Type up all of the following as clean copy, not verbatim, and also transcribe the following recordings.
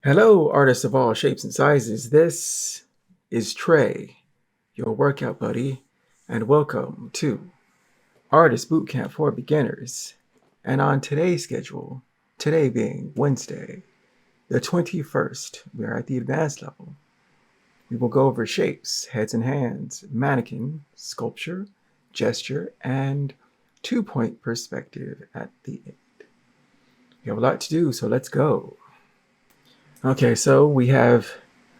Hello, artists of all shapes and sizes. This is Trey, your workout buddy, and welcome to Artist Bootcamp for Beginners. And on today's schedule, today being Wednesday, the 21st, we are at the advanced level. We will go over shapes, heads and hands, mannequin, sculpture, gesture, and two-point perspective at the end. We have a lot to do, so let's go. Okay, so we have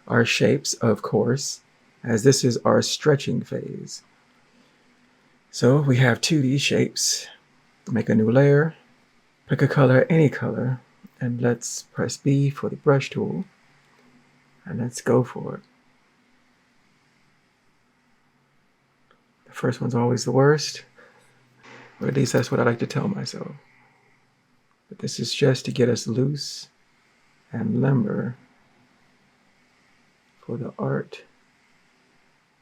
our shapes, of course, as this is our stretching phase. So we have 2D shapes. Make a new layer, pick a color, any color, and let's press B for the brush tool, and let's go for it. The first one's always the worst, or at least that's what I like to tell myself. But this is just to get us loose and limber for the art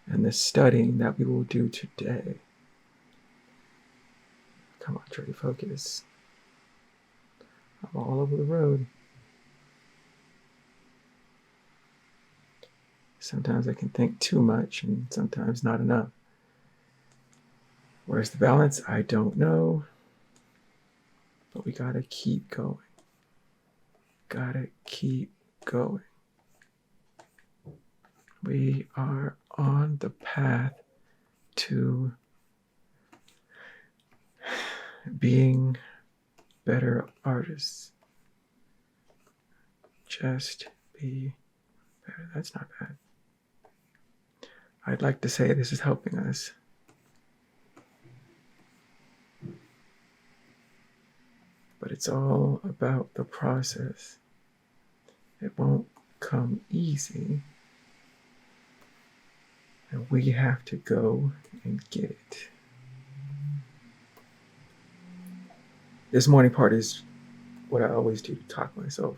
and the studying that we will do today. Come on, Trey, focus. I'm all over the road. Sometimes I can think too much and sometimes not enough. Where's the balance? I don't know. But we gotta keep going. Gotta keep going. We are on the path to being better artists. Just be better. That's not bad. I'd like to say this is helping us. But it's all about the process. It won't come easy. And we have to go and get it. This morning part is what I always do to talk myself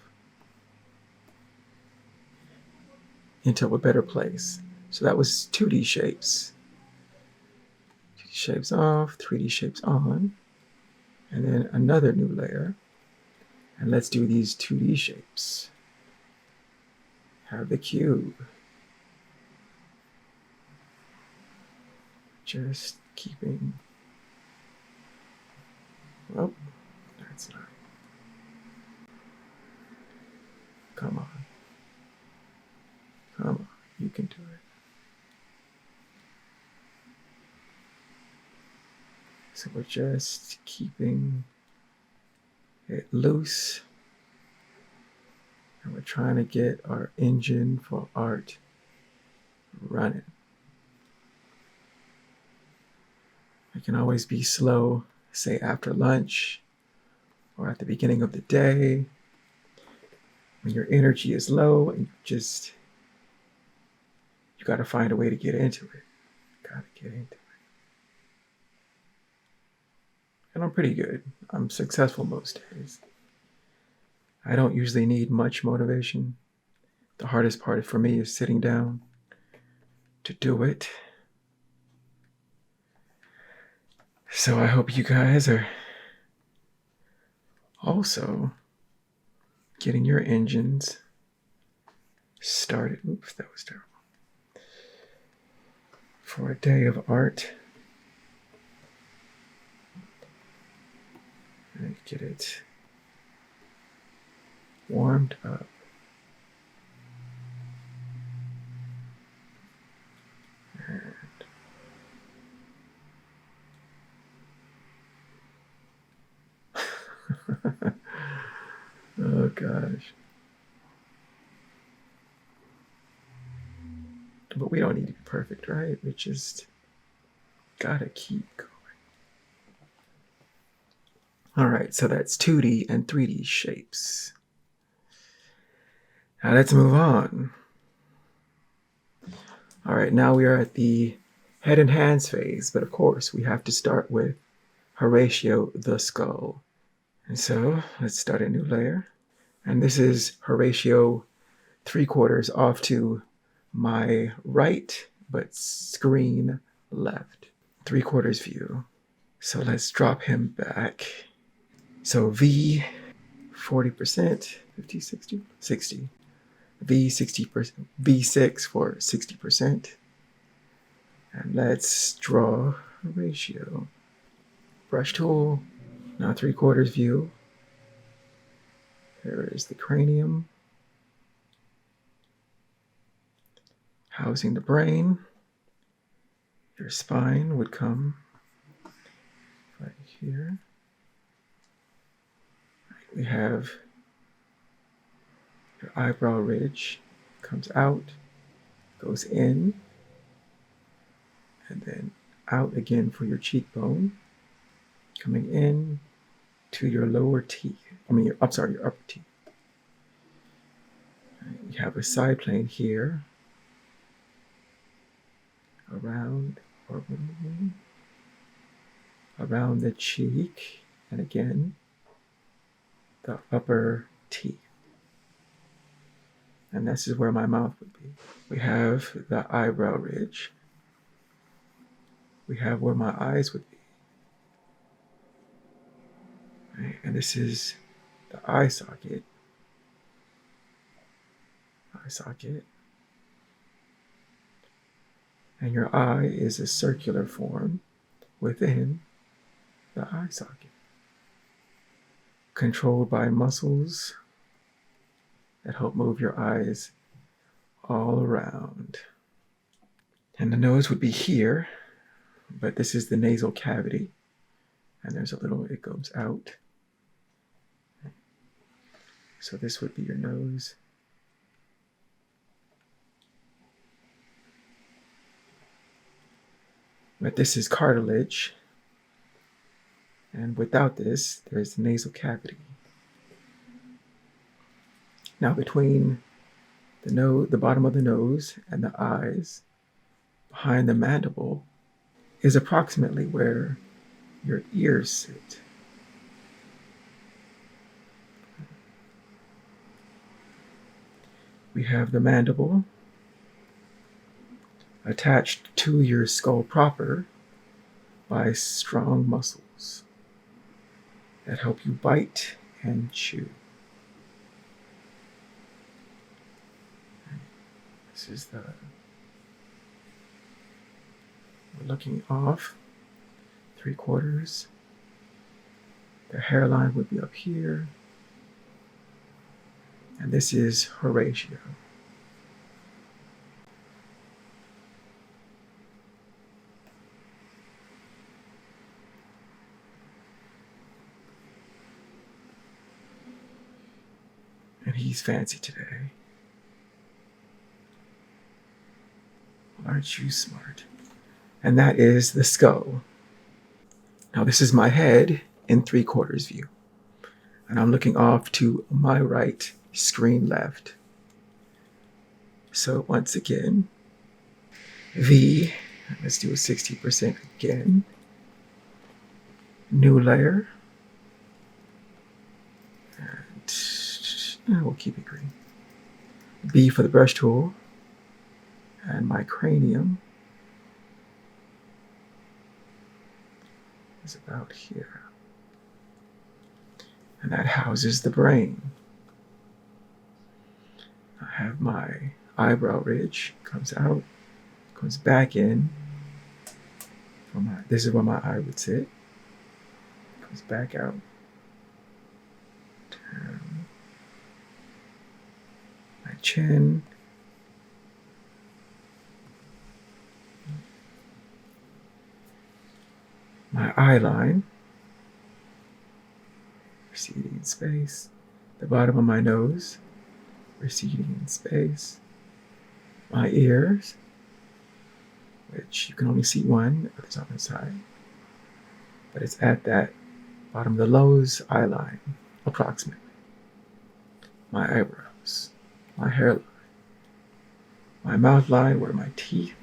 into a better place. So that was 2D shapes. 2D shapes off, 3D shapes on, and then another new layer. And let's do these 2D shapes. Have the cube. Just keeping, well, that's not, come on, you can do it. So we're just keeping it loose, and we're trying to get our engine for art running. It can always be slow, say after lunch or at the beginning of the day, when your energy is low and you got to find a way to get into it. And I'm pretty good. I'm successful most days. I don't usually need much motivation. The hardest part for me is sitting down to do it. So I hope you guys are also getting your engines started. Oops, that was terrible. For a day of art. And get it warmed up. Oh gosh. But we don't need to be perfect, right? We just gotta keep going. All right, so that's 2D and 3D shapes. Now let's move on. All right, now we are at the head and hands phase, but of course we have to start with Horatio the Skull. And so let's start a new layer. And this is Horatio 3/4 off to my right, but screen left. 3/4 view. So let's drop him back. So V, 40%, 50, 60, 60. V6 for 60%. And let's draw a ratio. Brush tool, now 3/4 view. There is the cranium, housing the brain. Your spine would come right here. We have your eyebrow ridge, comes out, goes in, and then out again for your cheekbone, coming in to your lower teeth. Your upper teeth. You have a side plane here, around the cheek, and again, the upper teeth. And this is where my mouth would be. We have the eyebrow ridge. We have where my eyes would be. Right? And this is the eye socket. And your eye is a circular form within the eye socket, controlled by muscles that help move your eyes all around. And the nose would be here, but this is the nasal cavity. And there's a little, it goes out. So this would be your nose. But this is cartilage. And without this, there's the nasal cavity. Now between the bottom of the nose and the eyes, behind the mandible, is approximately where your ears sit. We have the mandible attached to your skull proper by strong muscles that help you bite and chew. This is we're looking off 3/4. The hairline would be up here. And this is Horatio. And he's fancy today. Aren't you smart? And that is the skull. Now this is my head in 3/4 view. And I'm looking off to my right, screen left. So once again, V, let's do a 60% again. New layer. And we'll keep it green. B for the brush tool. And my cranium is about here. And that houses the brain. I have my eyebrow ridge, comes out, comes back in. This is where my eye would sit. Comes back out. Turn. My chin. My eye line, receding in space. The bottom of my nose, receding in space. My ears, which you can only see one at the top and side, but it's at that bottom of the nose eye line, approximately. My eyebrows, my hairline, my mouth line where my teeth.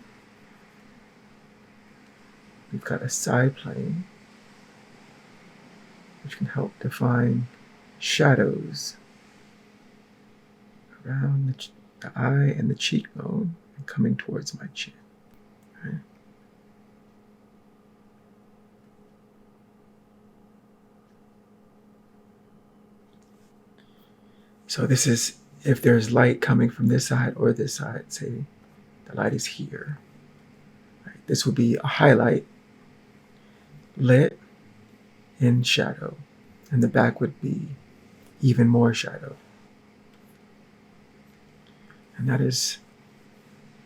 We've got a side plane, which can help define shadows around the eye and the cheekbone and coming towards my chin. Right? So this is if there's light coming from this side or this side, say the light is here, right? This would be a highlight lit in shadow, and the back would be even more shadow. And that is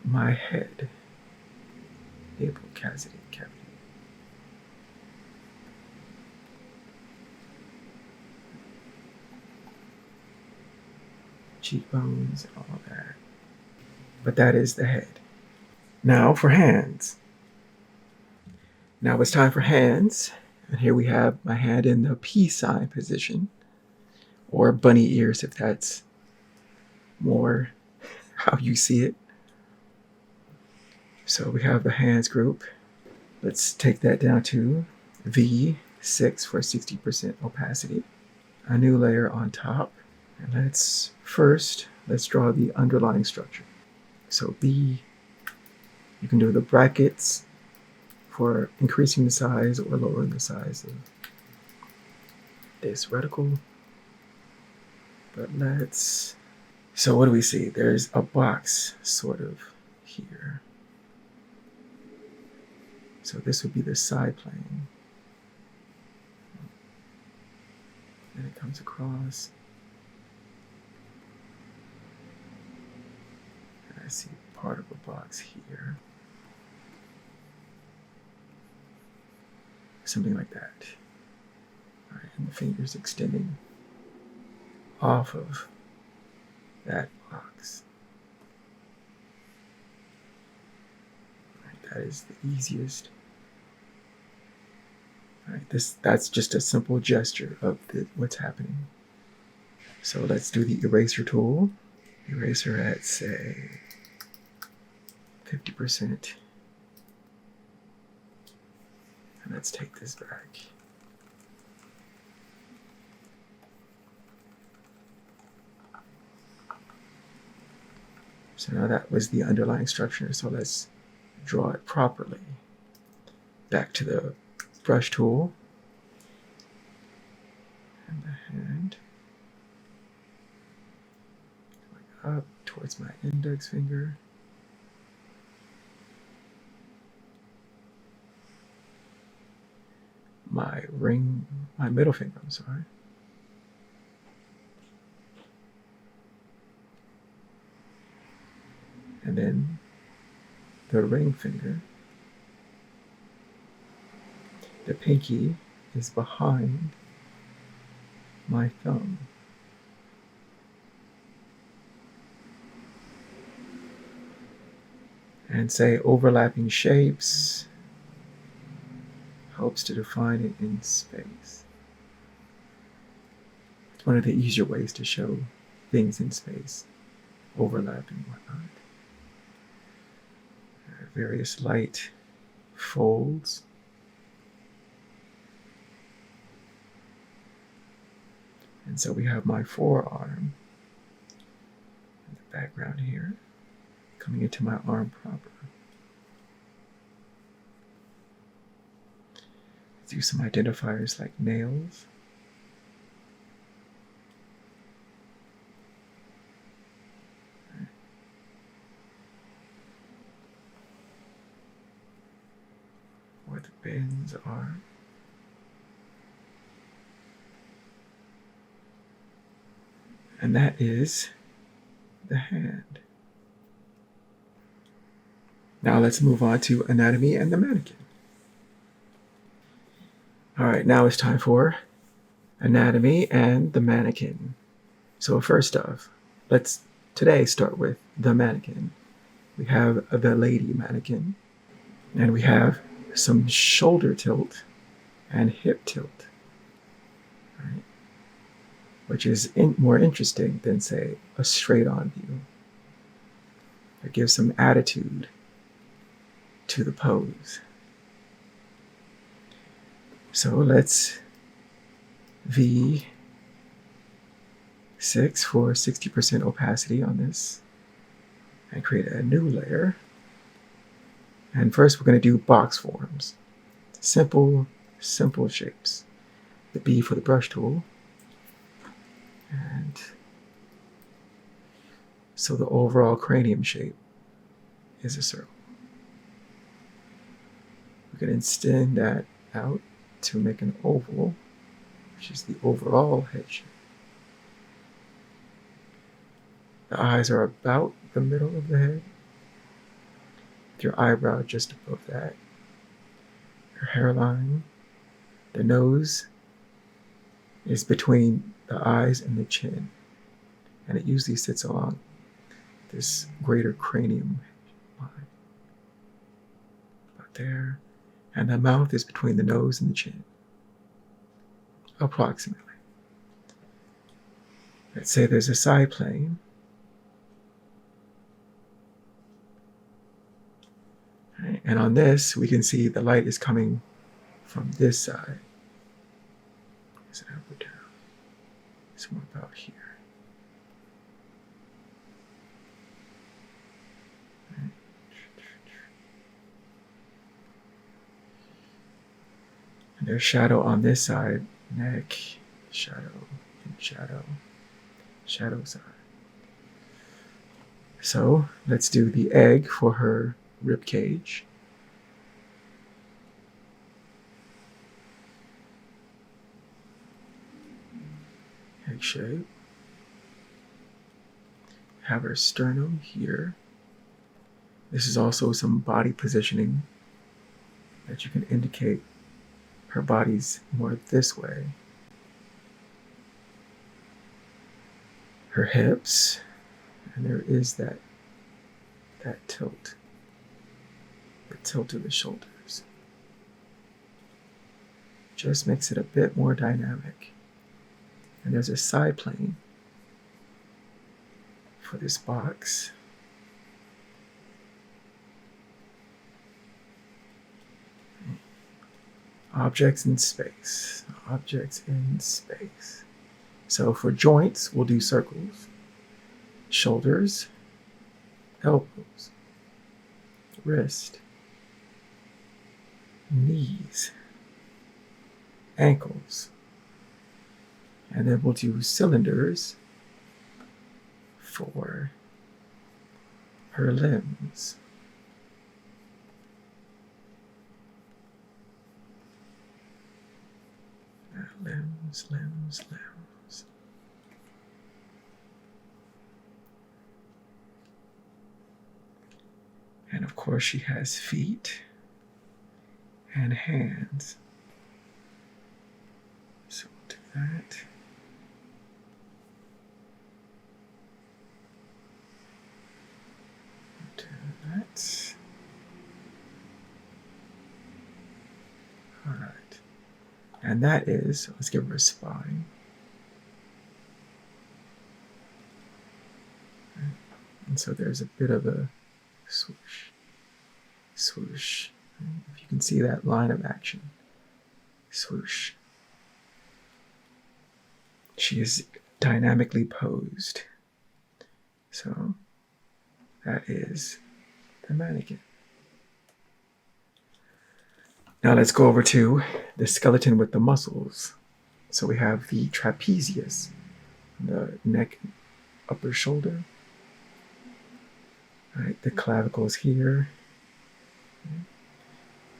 my head, nasal cavity. Cheekbones and all that. But that is the head. Now for hands. Now it's time for hands. And here we have my hand in the peace sign position, or bunny ears if that's more how you see it. So we have the hands group. Let's take that down to V6 for 60% opacity. A new layer on top. And let's draw the underlying structure. So B, you can do the brackets for increasing the size or lowering the size of this reticle. But so what do we see? There's a box sort of here. So this would be the side plane. And it comes across. And I see part of a box here. Something like that. All right, and the fingers extending off of that box. All right, that is the easiest. All right, that's just a simple gesture of what's happening. So let's do the eraser tool. Eraser at, say, 50%. And let's take this back. So now that was the underlying structure. So let's draw it properly. Back to the brush tool. And the hand. Going up towards my index finger. My middle finger, I'm sorry. And then the ring finger. The pinky is behind my thumb. And say overlapping shapes helps to define it in space. It's one of the easier ways to show things in space, overlap and whatnot. There are various light folds. And so we have my forearm in the background here, coming into my arm proper. Let's use some identifiers like nails. Where the bends are. And that is the hand. Now let's move on to anatomy and the mannequin. All right, now it's time for anatomy and the mannequin. So first off, let's today start with the mannequin. We have the lady mannequin, and we have some shoulder tilt and hip tilt, right? Which is more interesting than, say, a straight-on view. It gives some attitude to the pose. So let's V6 for 60% opacity on this and create a new layer. And first we're going to do box forms. Simple shapes. The B for the brush tool. And So the overall cranium shape is a circle. We can extend that out to make an oval, which is the overall head shape. The eyes are about the middle of the head, with your eyebrow just above that. Your hairline, the nose is between the eyes and the chin, and it usually sits along this greater cranium line. About there. And the mouth is between the nose and the chin, approximately. Let's say there's a side plane. Right? And on this, we can see the light is coming from this side. Is it up or down? Somewhere about here. Right? And there's shadow on this side, neck, shadow, and shadow, shadow side. So let's do the egg for her rib cage. Egg shape. Have her sternum here. This is also some body positioning that you can indicate her body's more this way. Her hips, and there is that tilt. The tilt of the shoulders. Just makes it a bit more dynamic. And there's a side plane for this box. Objects in space. Objects in space. So for joints, we'll do circles. Shoulders, elbows, wrist, knees, ankles. And then we'll do cylinders for her limbs. Limbs, limbs, limbs. And of course she has feet and hands. So we'll do that. Do that. All right. And that is, let's give her a spine. And so there's a bit of a swoosh, swoosh. If you can see that line of action, swoosh. She is dynamically posed. So that is the mannequin. Now let's go over to the skeleton with the muscles. So we have the trapezius, the neck, upper shoulder. All right, the clavicles here.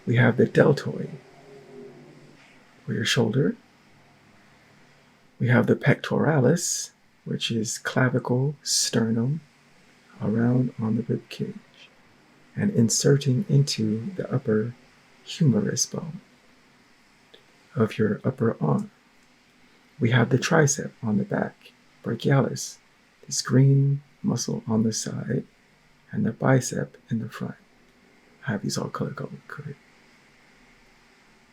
We have the deltoid for your shoulder. We have the pectoralis, which is clavicle, sternum, around on the rib cage, and inserting into the upper humerus bone of your upper arm. We have the tricep on the back, brachialis, this green muscle on the side, and the bicep in the front. I have these all color-coded.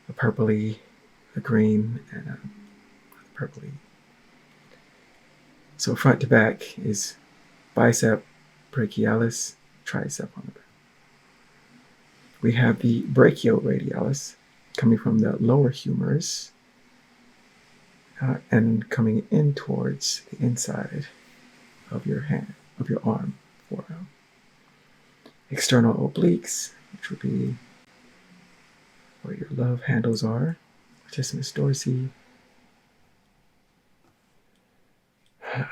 A purpley, a green, and a purpley. So front to back is bicep, brachialis, tricep on the back. We have the brachioradialis coming from the lower humerus and coming in towards the inside of your hand, of your arm, forearm. External obliques, which would be where your love handles are, latissimus dorsi.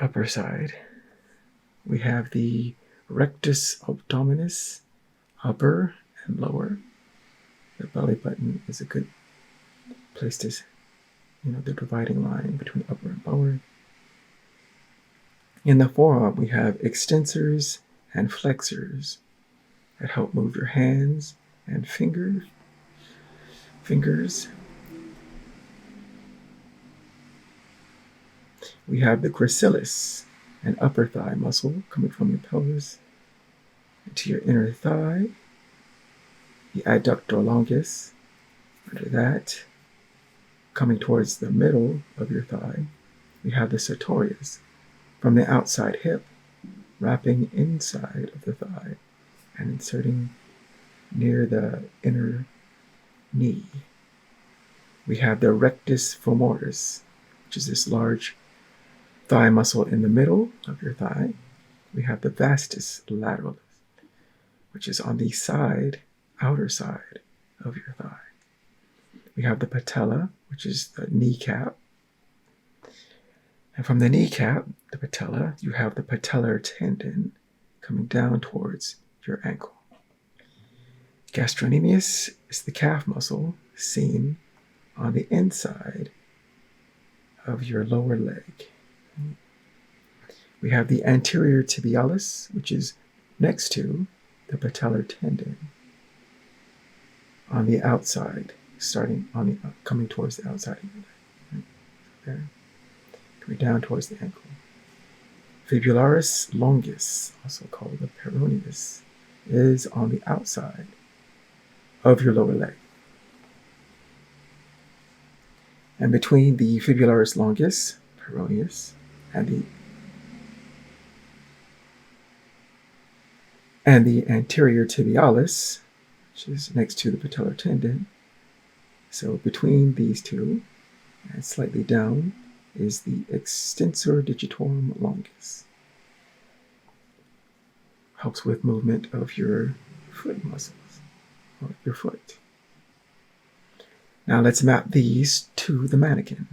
Upper side, We have the rectus abdominis, upper and lower. The belly button is a good place to, the dividing line between upper and lower. In the forearm, we have extensors and flexors that help move your hands and fingers. We have the gracilis, an upper thigh muscle coming from your pelvis to your inner thigh. The adductor longus, under that, coming towards the middle of your thigh. We have the sartorius, from the outside hip, wrapping inside of the thigh and inserting near the inner knee. We have the rectus femoris, which is this large thigh muscle in the middle of your thigh. We have the vastus lateralis, which is on the outer side of your thigh. We have the patella, which is the kneecap. And from the kneecap, the patella, you have the patellar tendon coming down towards your ankle. Gastrocnemius is the calf muscle seen on the inside of your lower leg. We have the anterior tibialis, which is next to the patellar tendon on the outside, coming towards the outside of your leg. There. Coming down towards the ankle. Fibularis longus, also called the peroneus, is on the outside of your lower leg. And between the fibularis longus, peroneus, and the anterior tibialis, which is next to the patellar tendon. So between these two, and slightly down, is the extensor digitorum longus. Helps with movement of your foot muscles, or your foot. Now let's map these to the mannequin.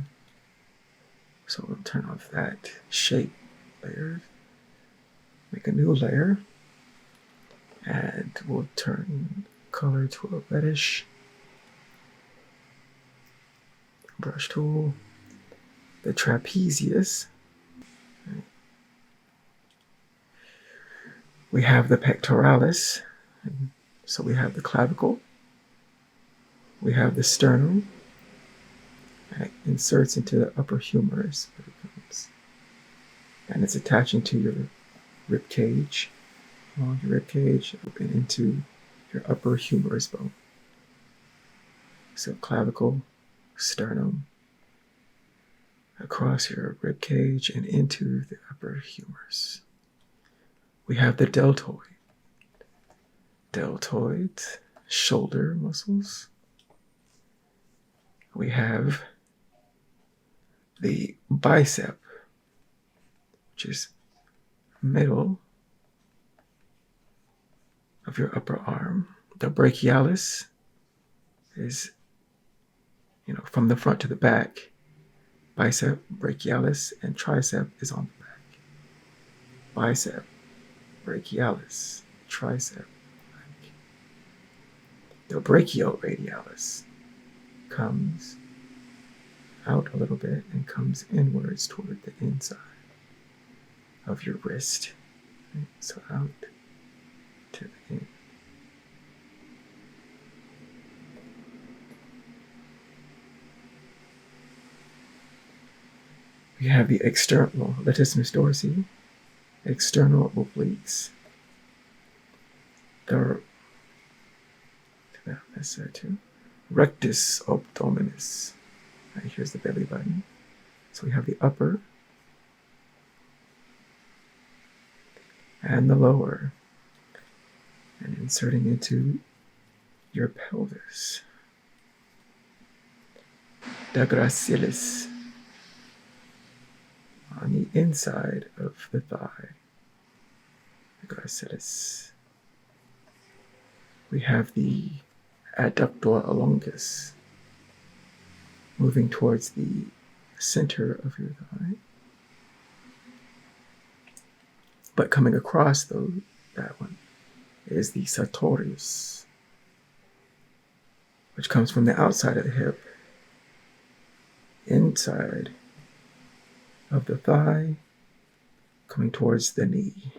So we'll turn off that shape layer, make a new layer, and we'll turn color to a reddish. Brush tool. The trapezius. We have the pectoralis. So we have the clavicle. We have the sternum. And it inserts into the upper humerus. And it's attaching to your rib cage. Along your rib cage, open into your upper humerus bone. So clavicle, sternum, across your rib cage and into the upper humerus. We have the deltoid. Deltoid, shoulder muscles. We have the bicep, which is middle of your upper arm. The brachialis is, from the front to the back. Bicep, brachialis, and tricep is on the back. Bicep, brachialis, tricep, back. The brachioradialis comes out a little bit and comes inwards toward the inside of your wrist. So out to the end. We have the external latissimus dorsi, external obliques. That's there too. Rectus abdominis. Right, here's the belly button. So we have the upper and the lower, and inserting into your pelvis. The gracilis, on the inside of the thigh. The gracilis. We have the adductor longus, moving towards the center of your thigh. But coming across that one is the sartorius, which comes from the outside of the hip, inside of the thigh, coming towards the knee.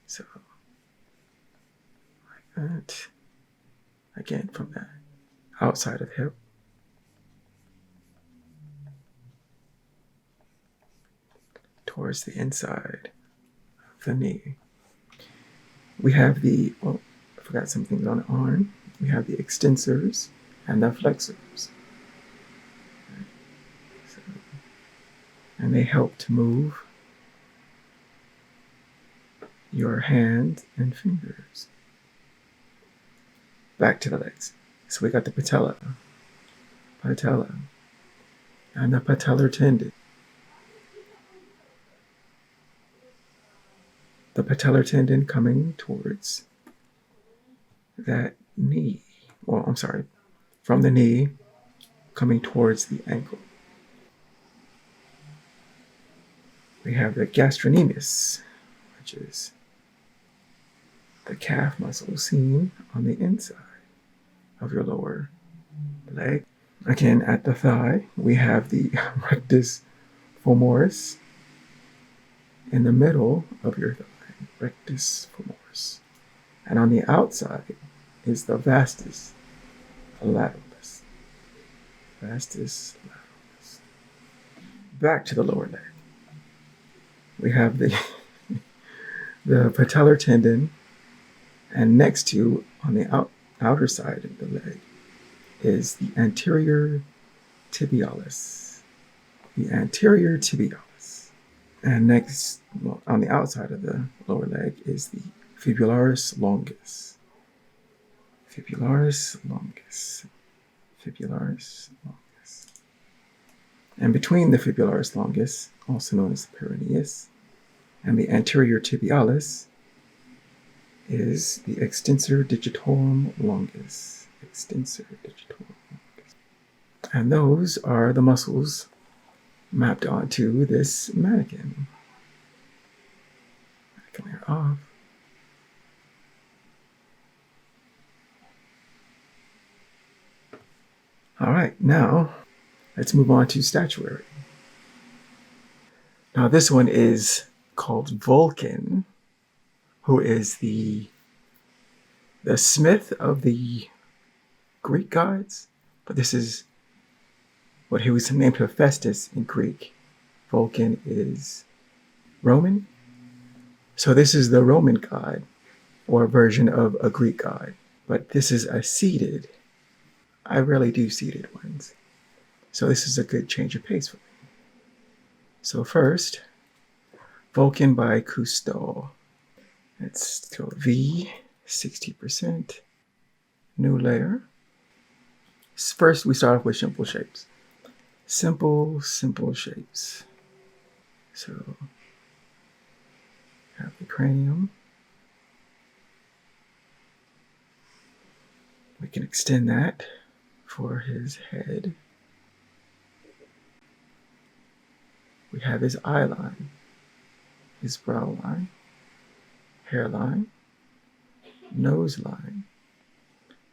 So, like that. Again, from the outside of the hip, towards the inside of the knee. We have I forgot some things on the arm. We have the extensors and the flexors. And they help to move your hand and fingers. Back to the legs. So we got the patella, and the patellar tendon. The patellar tendon coming towards that knee. Well, I'm sorry, from the knee coming towards the ankle. We have the gastrocnemius, which is the calf muscle seen on the inside of your lower leg. Again, at the thigh, we have the rectus femoris in the middle of your thigh, rectus femoris. And on the outside is the vastus lateralis. Vastus lateralis. Back to the lower leg. We have the patellar tendon, and next to, on the outer side of the leg, is the anterior tibialis. The anterior tibialis. And next, on the outside of the lower leg, is the fibularis longus. Fibularis longus. Fibularis longus. And between the fibularis longus, also known as the peroneus, and the anterior tibialis, is the extensor digitorum longus. Extensor digitorum longus. And those are the muscles mapped onto this mannequin. Mannequin layer off. All right, now let's move on to statuary. Now this one is called Vulcan, who is the smith of the Greek gods, but this is what he was named Hephaestus in Greek. Vulcan is Roman. So this is the Roman god, or a version of a Greek god. But this is a seated. I rarely do seated ones. So this is a good change of pace for me. So first, Vulcan by Cousteau. Let's go V, 60%. New layer. First, we start off with simple shapes. Simple shapes. So, have the cranium. We can extend that for his head. We have his eye line, his brow line, hairline, nose line,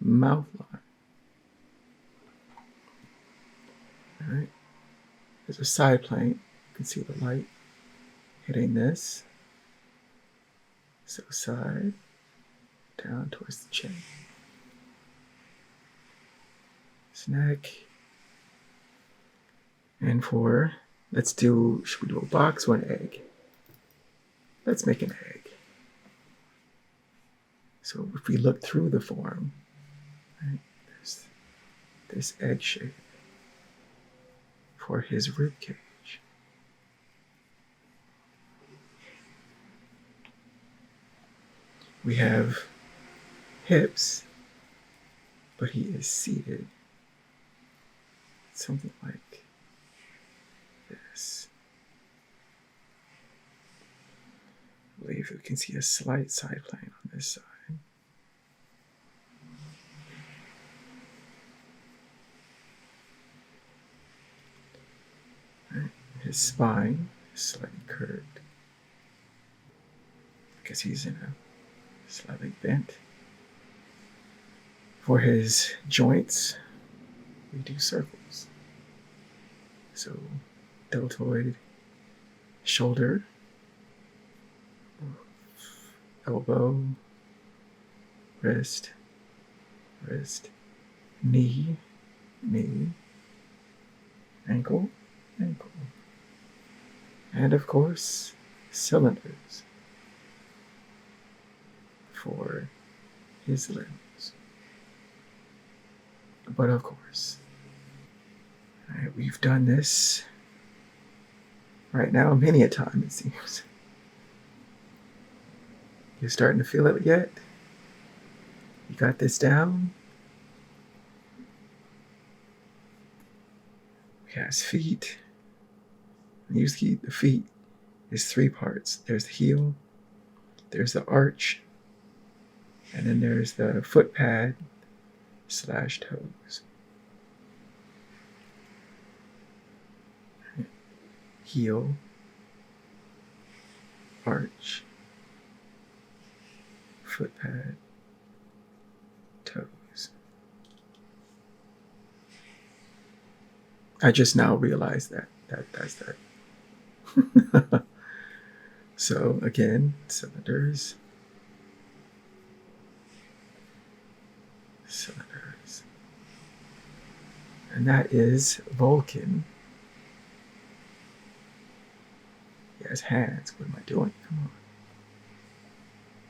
mouth line. All right. There's a side plane. You can see the light hitting this. So side, down towards the chin. His neck. And should we do a box or an egg? Let's make an egg. So if we look through the form, right, there's this egg shape for his rib cage. We have hips, but he is seated. Something like this. I believe you can see a slight side plane on this side. Right. His spine is slightly curved. because he's in a slightly bent. For his joints, we do circles. So deltoid, shoulder, elbow, wrist, wrist, knee, knee, ankle, ankle. And of course, cylinders for his limbs. But of course, we've done this right now many a time, it seems. You're starting to feel it yet? You got this down? He has feet. Usually the feet is three parts. There's the heel, there's the arch, and then there's the foot pad / toes. Heel, arch, foot pad, toes. I just now realized that's that. So again, cylinders, cylinders. And that is Vulcan. He has hands. What am I doing? Come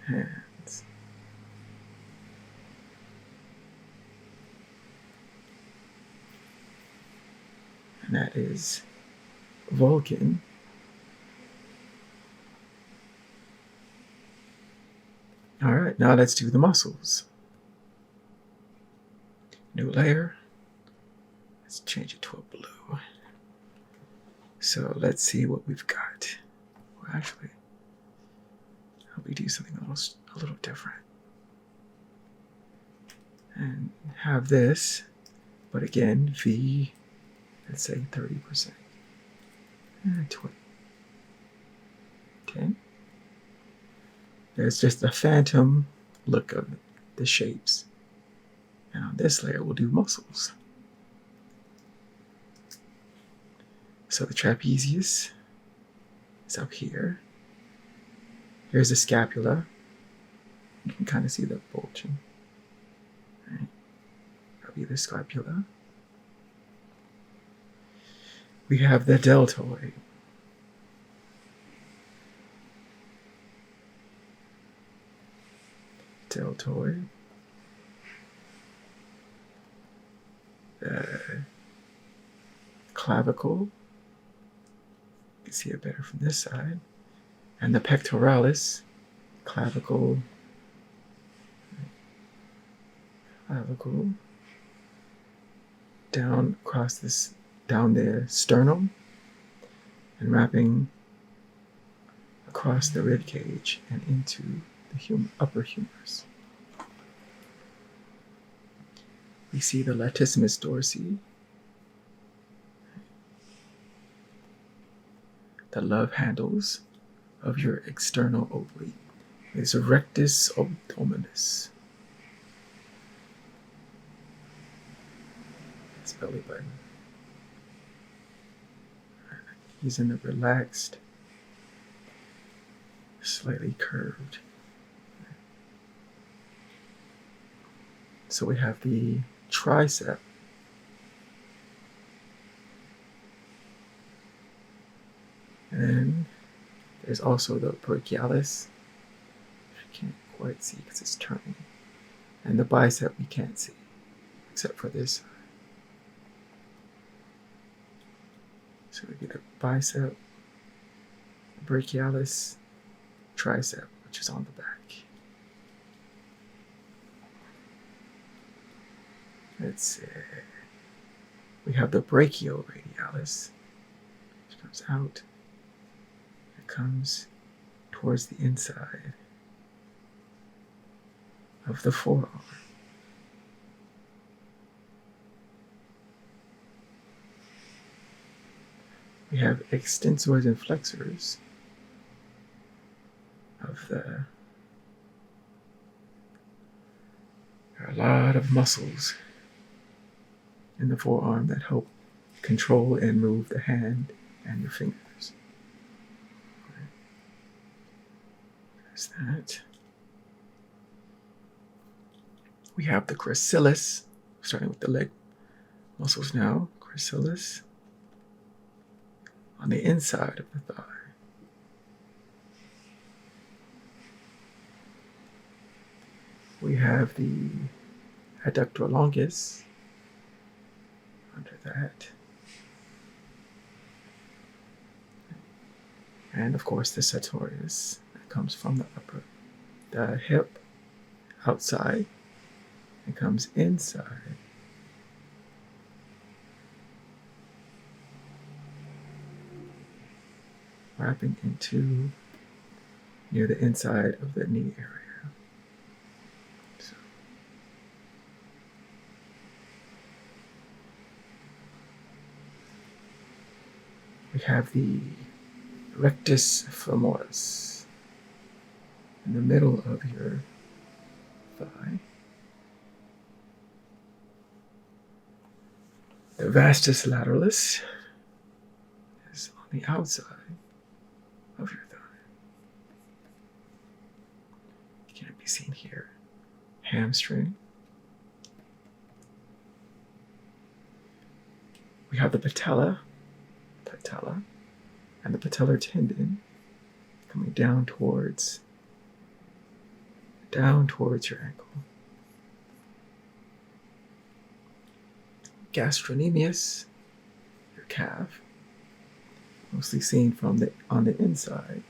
on. Hands. And that is Vulcan. All right, now let's do the muscles. New layer. Let's change it to a blue. So let's see what we've got. Well, actually, I'll do something a little different. And have this, but again, V, let's say 30%. 20. 10. There's just a phantom look of the shapes. And on this layer, we'll do muscles. So the trapezius is up here. Here's the scapula. You can kind of see the bulging. Right. That'll be the scapula. We have the deltoid. Deltoid. The clavicle. You can see it better from this side. And the pectoralis, clavicle, clavicle, down across this, down the sternum, and wrapping across the rib cage and into the upper humerus. We see the latissimus dorsi, the love handles of your external oblique. It's rectus abdominis. It's belly button. He's in the relaxed, slightly curved. So we have the tricep. And then there's also the brachialis. I can't quite see because it's turning. And the bicep we can't see, except for this side. So we get a bicep, brachialis, tricep, which is on the back. Let's see. We have the brachioradialis, which comes out. It comes towards the inside of the forearm. We have extensors and flexors. of there are a lot of muscles in the forearm that help control and move the hand and your fingers. There's that. We have the gracilis, starting with the leg muscles now. Gracilis on the inside of the thigh. We have the adductor longus under that. And of course the sartorius that comes from the upper. The hip outside and comes inside. Wrapping into near the inside of the knee area. So. We have the rectus femoris in the middle of your thigh. The vastus lateralis is on the outside of your thigh. Can't be seen here. Hamstring. We have the patella, and the patellar tendon coming down towards your ankle. Gastrocnemius, your calf, mostly seen from on the inside.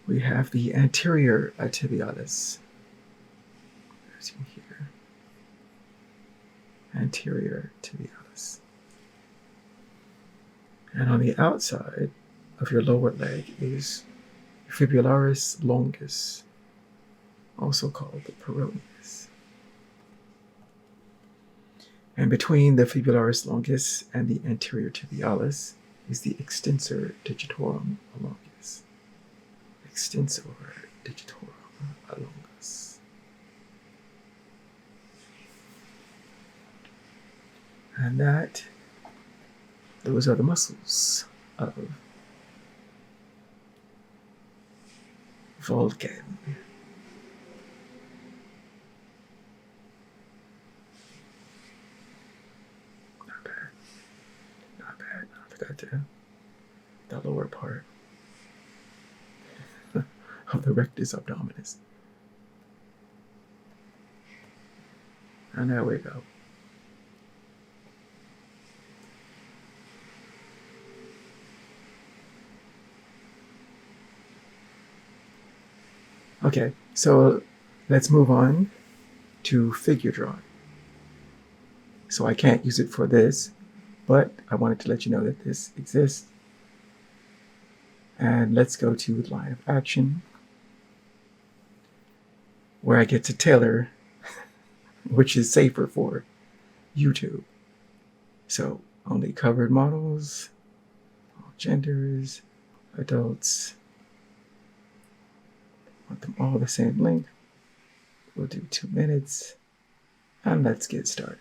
We have the anterior tibialis, as you can hear. Anterior tibialis. And on the outside of your lower leg is fibularis longus, also called the peroneus. And between the fibularis longus and the anterior tibialis is the extensor digitorum longus. Extensor digitorum longus. And those are the muscles of Vulcan. Not bad. I forgot the lower part of the rectus abdominis. And there we go. Okay, so let's move on to figure drawing. So I can't use it for this, but I wanted to let you know that this exists. And let's go to line of action, where I get to tailor, which is safer for YouTube. So only covered models, all genders, adults. Want them all the same length. We'll do 2 minutes, and let's get started.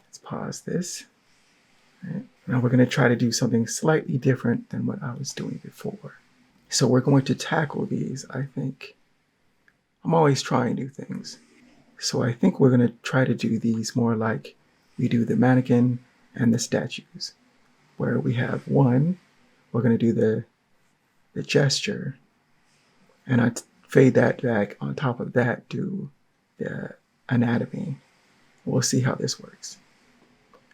Let's pause this. Right. Now we're going to try to do something slightly different than what I was doing before. So we're going to tackle these, I think. I'm always trying new things. So I think we're going to try to do these more like we do the mannequin and the statues, where we have one, we're going to do the gesture, and I fade that back. On top of that, do the anatomy. We'll see how this works.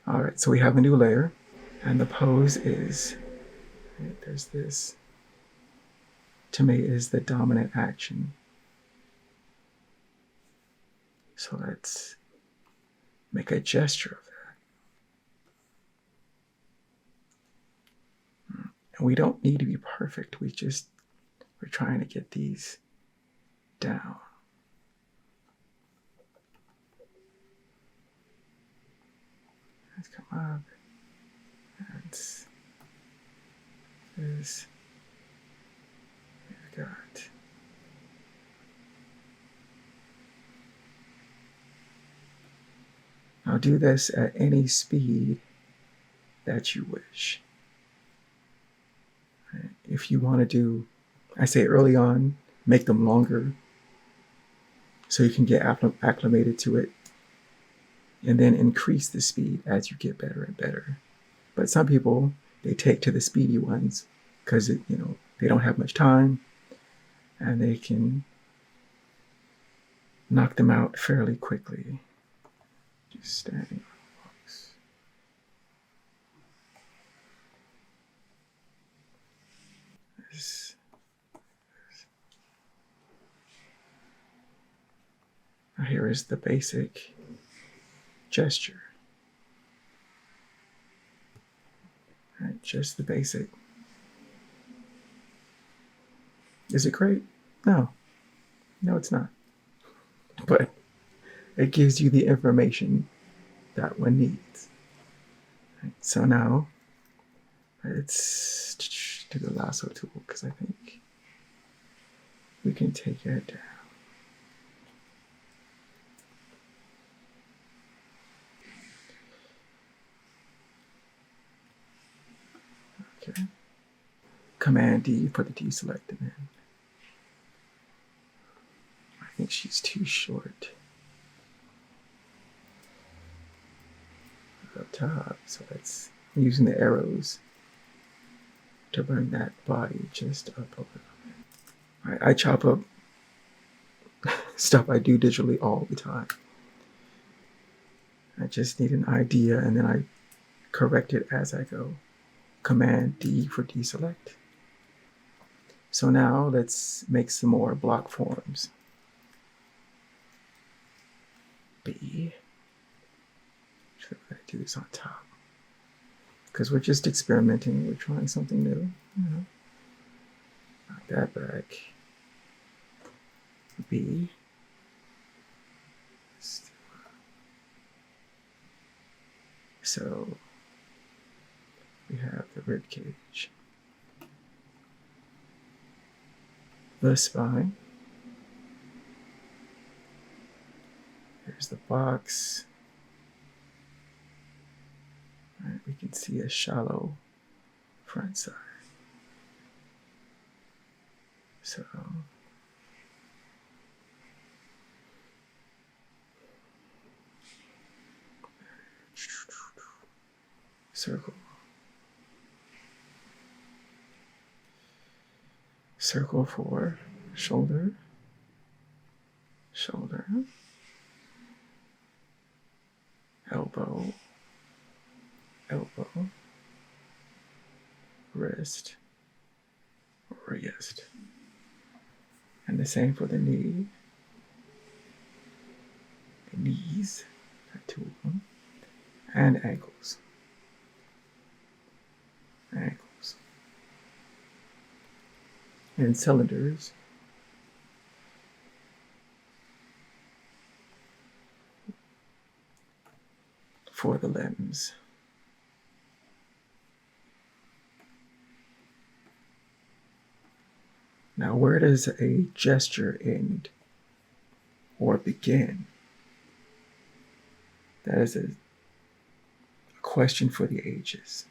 All right, so we have a new layer, and the pose is, right, there's this, to me, is the dominant action. So let's make a gesture of that. And we don't need to be perfect. We're trying to get these down. Let's come up. is, we've got I'll do this at any speed that you wish. If you want to do, I say early on, make them longer so you can get acclimated to it, and then increase the speed as you get better and better. But some people, they take to the speedy ones because they don't have much time and they can knock them out fairly quickly. Just standing on the box. Here is the basic gesture. Right, just the basic. Is it great? No, it's not. But it gives you the information that one needs. Right, so now let's do the lasso tool because I think we can take it down. Okay. Command D for the deselect, and then I think she's too short up top, so I'm using the arrows to bring that body just up a little bit. All right, I chop up stuff I do digitally all the time. I just need an idea and then I correct it as I go. Command D for deselect. So now let's make some more block forms. B. Should I do this on top? Because we're just experimenting. We're trying something new. Knock that back. B. So we have the rib cage, the spine. Here's the box. All right, we can see a shallow front side. So circle. Circle for shoulder, shoulder, elbow, elbow, wrist, wrist. And the same for the knee, the knees, two of them, and ankles. Ankles. And cylinders. For the limbs. Now, where does a gesture end or begin? That is a question for the ages.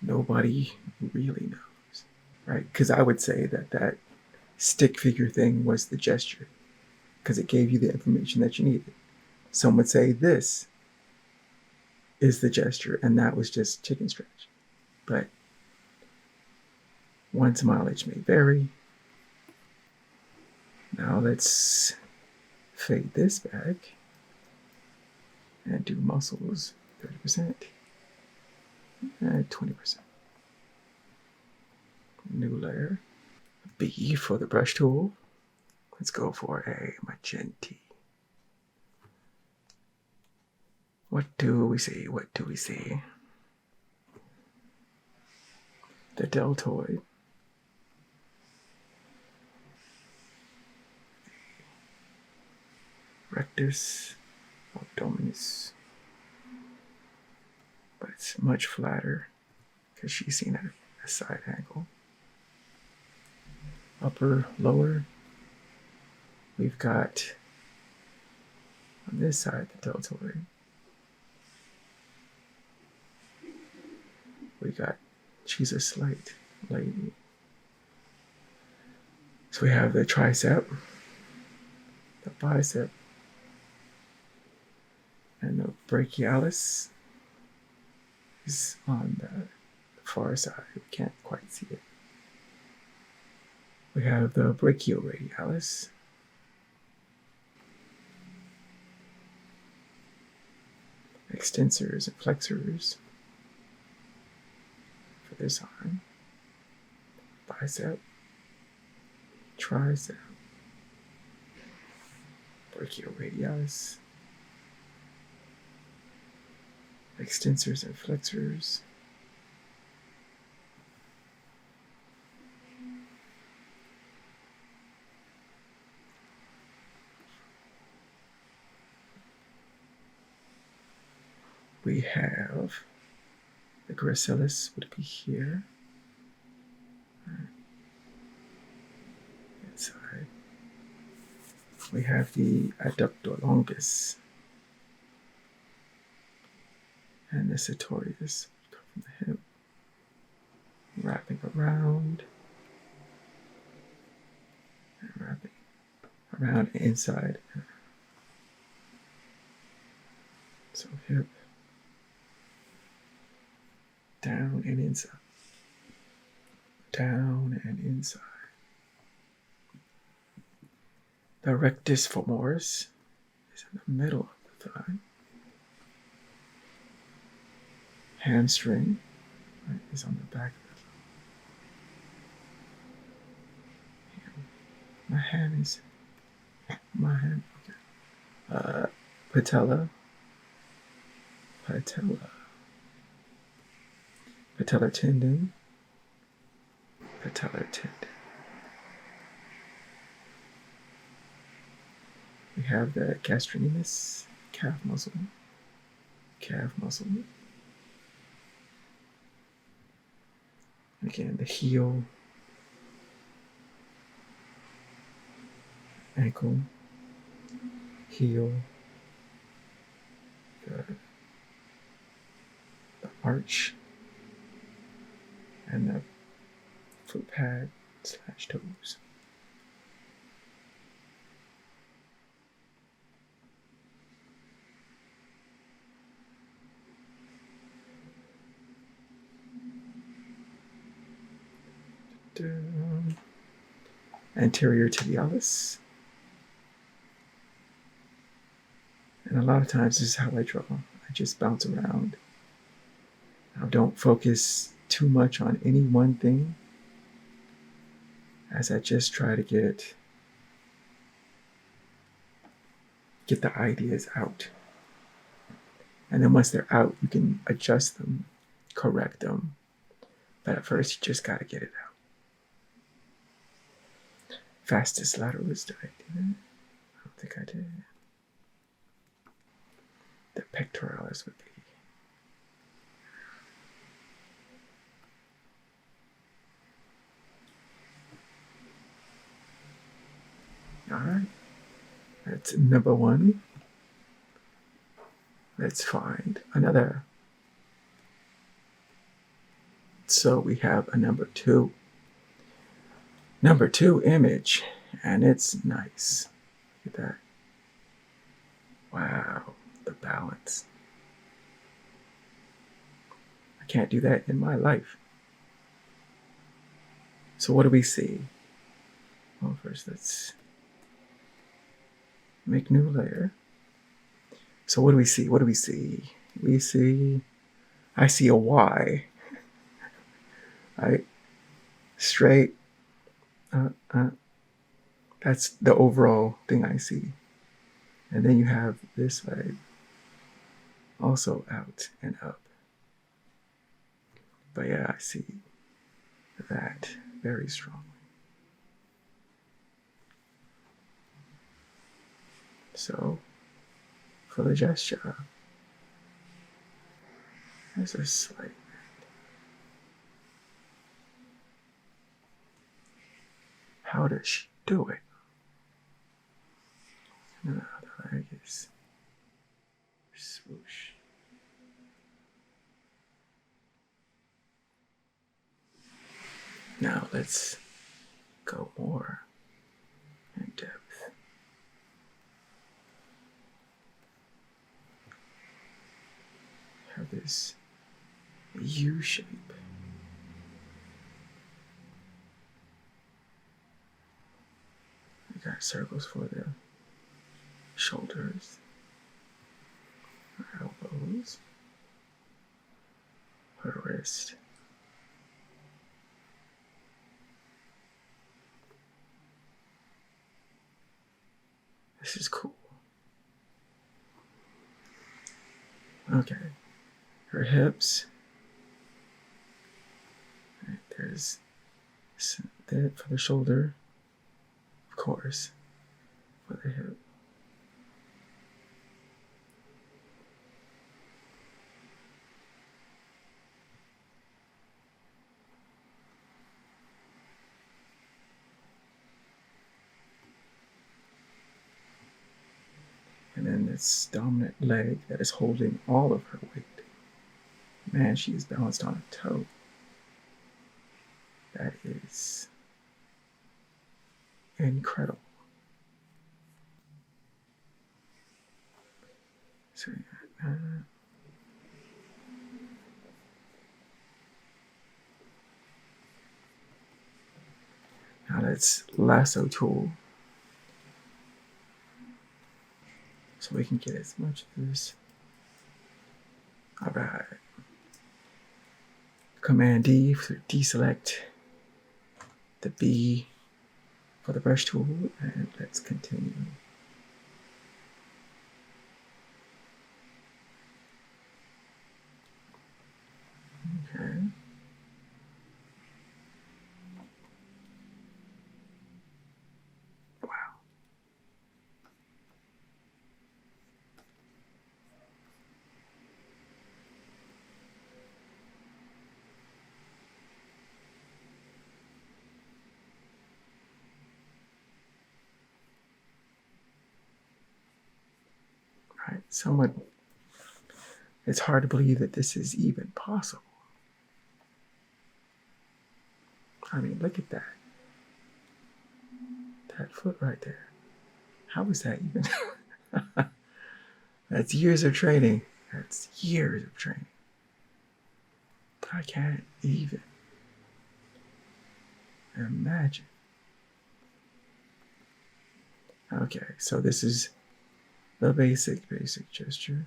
Nobody really knows, right? Because I would say that stick figure thing was the gesture because it gave you the information that you needed. Some would say this is the gesture, and that was just chicken scratch. But one's mileage may vary. Now let's fade this back and do muscles 30% and 20%. New layer. B for the brush tool. Let's go for a magenta. What do we see? What do we see? The deltoid. Rectus abdominis. But it's much flatter because she's seen it a side angle. Upper, lower. We've got on this side the deltoid. We got, she's a slight lady. So we have the tricep, the bicep, and the brachialis is on the far side. We can't quite see it. We have the brachioradialis. Extensors and flexors for this arm. Bicep, tricep, brachioradialis, extensors and flexors. We have the gracilis would be here. Inside. We have the adductor longus and the sartorius come from the hip, wrapping around and wrapping around and inside. So hip, down and inside, down and inside. The rectus femoris is in the middle of the thigh. Hamstring, right, is on the back of the hand. My hand, okay. Patella, patellar tendon, patellar tendon. We have the gastrocnemius, calf muscle. Again, the heel, ankle, heel, the arch, and the foot pad / toes. Anterior tibialis. And a lot of times this is how I draw. I just bounce around. I don't focus too much on any one thing as I just try to get the ideas out. And then once they're out, you can adjust them, correct them. But at first, you just got to get it out. Vastus lateralis, did I do that? I don't think I did. The pectoralis would be. All right, that's number one. Let's find another. So we have a number two. Number two image, and it's nice. Look at that. Wow, the balance. I can't do that in my life. So what do we see? Well, first let's make new layer. So what do we see? What do we see? I see a Y. Right? Straight. That's the overall thing I see. And then you have this leg also out and up. But yeah, I see that very strongly. So for the gesture, there's a slight bend. How does she do it? And the other leg is swoosh. Now let's go more in depth. Have this U shape. We got circles for the shoulders, her elbows, her wrist. This is cool. Okay, her hips. Right, there's that for the shoulder, of course, for the hip. And then this dominant leg that is holding all of her weight. Man, she is balanced on a toe. That is incredible. So we got that. Now let's lasso tool. So we can get as much of this. All right. Command D for deselect, the B for the brush tool, and let's continue. Okay. Wow. Right. It's hard to believe that this is even possible. I mean, look at that. That foot right there. How is that even? That's years of training. That's years of training. I can't even imagine. Okay, so this is the basic gesture.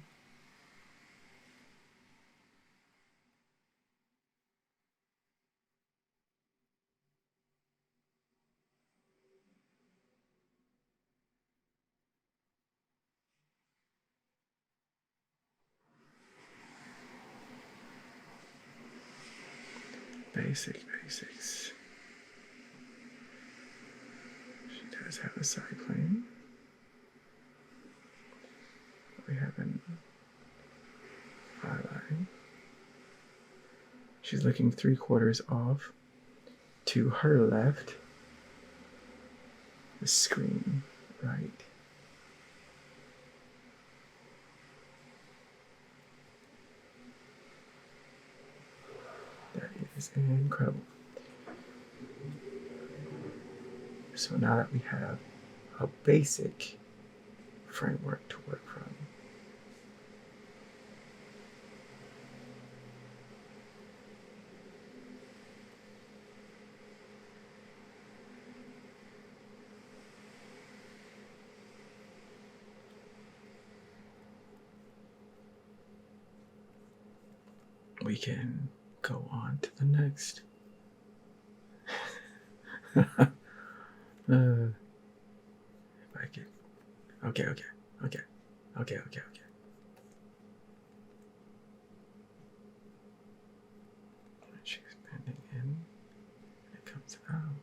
Basics. She does have a side plane. We have an eyeline. She's looking 3/4 off to her left. The screen right. That is incredible. So now that we have a basic framework to work from, we can go on to the next. If I can. Okay. She's bending in, and it comes out.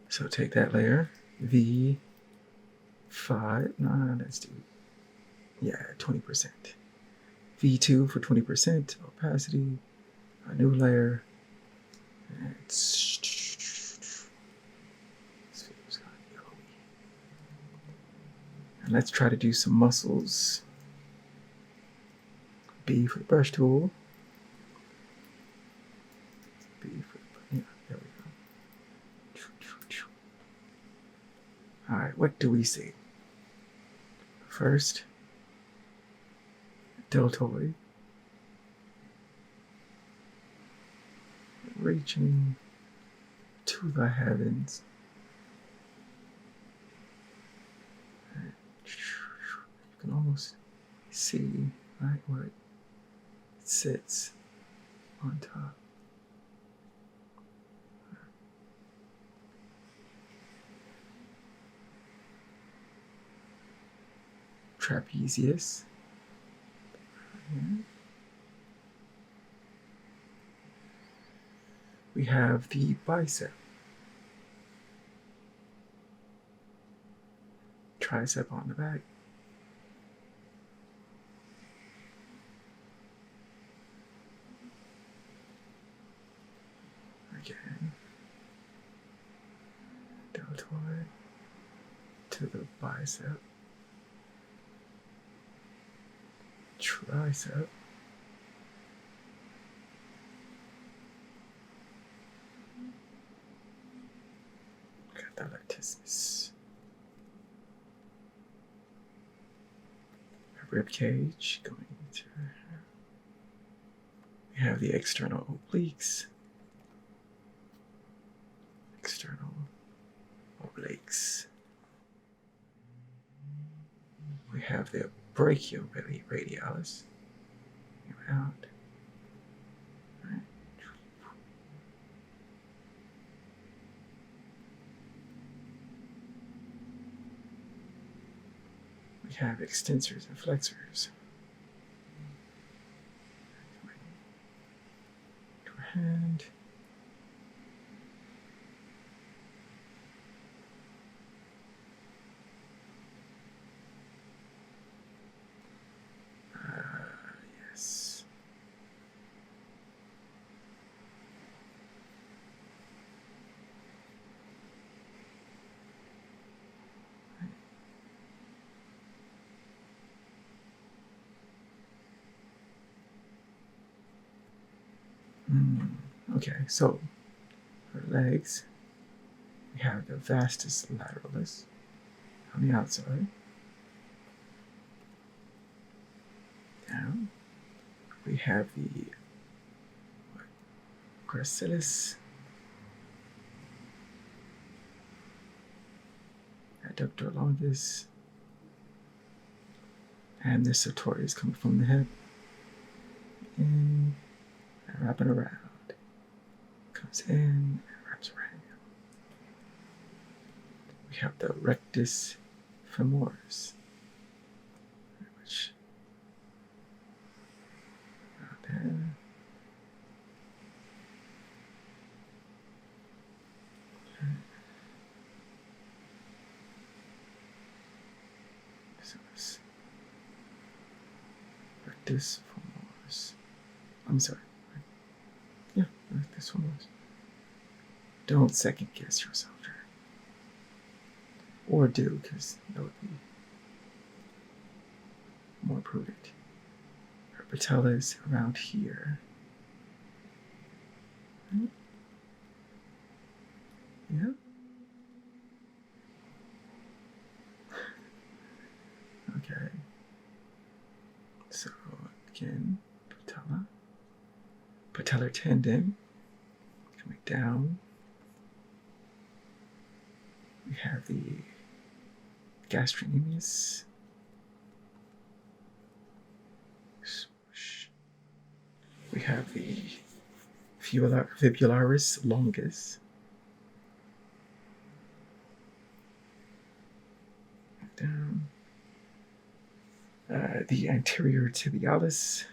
So take that layer, V5. No, let's do, 20%. V2 for 20% opacity. A new layer. And let's try to do some muscles. B for the brush tool. B for the, yeah, there we go. All right, what do we see? First, deltoid. Reaching to the heavens. You can almost see, right, where it sits on top. Trapezius. We have the bicep, tricep on the back, again, deltoid to the bicep, tricep, got the latissimus, rib cage going to, we have the external obliques, we have the brachioradialis out. Right. We have extensors and flexors. Hand. Yes. Okay, so for legs, we have the vastus lateralis on the outside. Down. We have the gracilis, adductor longus, and the sartorius coming from the hip. In and wrapping around. Comes in and wraps around. We have the rectus femoris, which out there. So this rectus femoris. I'm sorry. Yeah, rectus femoris. Don't second guess yourself, Jared. Or do, because that would be more prudent. Her patella is around here. Right? Yeah. Okay. So again, patella. Patellar tendon coming down. We have the gastrocnemius. We have the fibularis longus. Down. The anterior tibialis.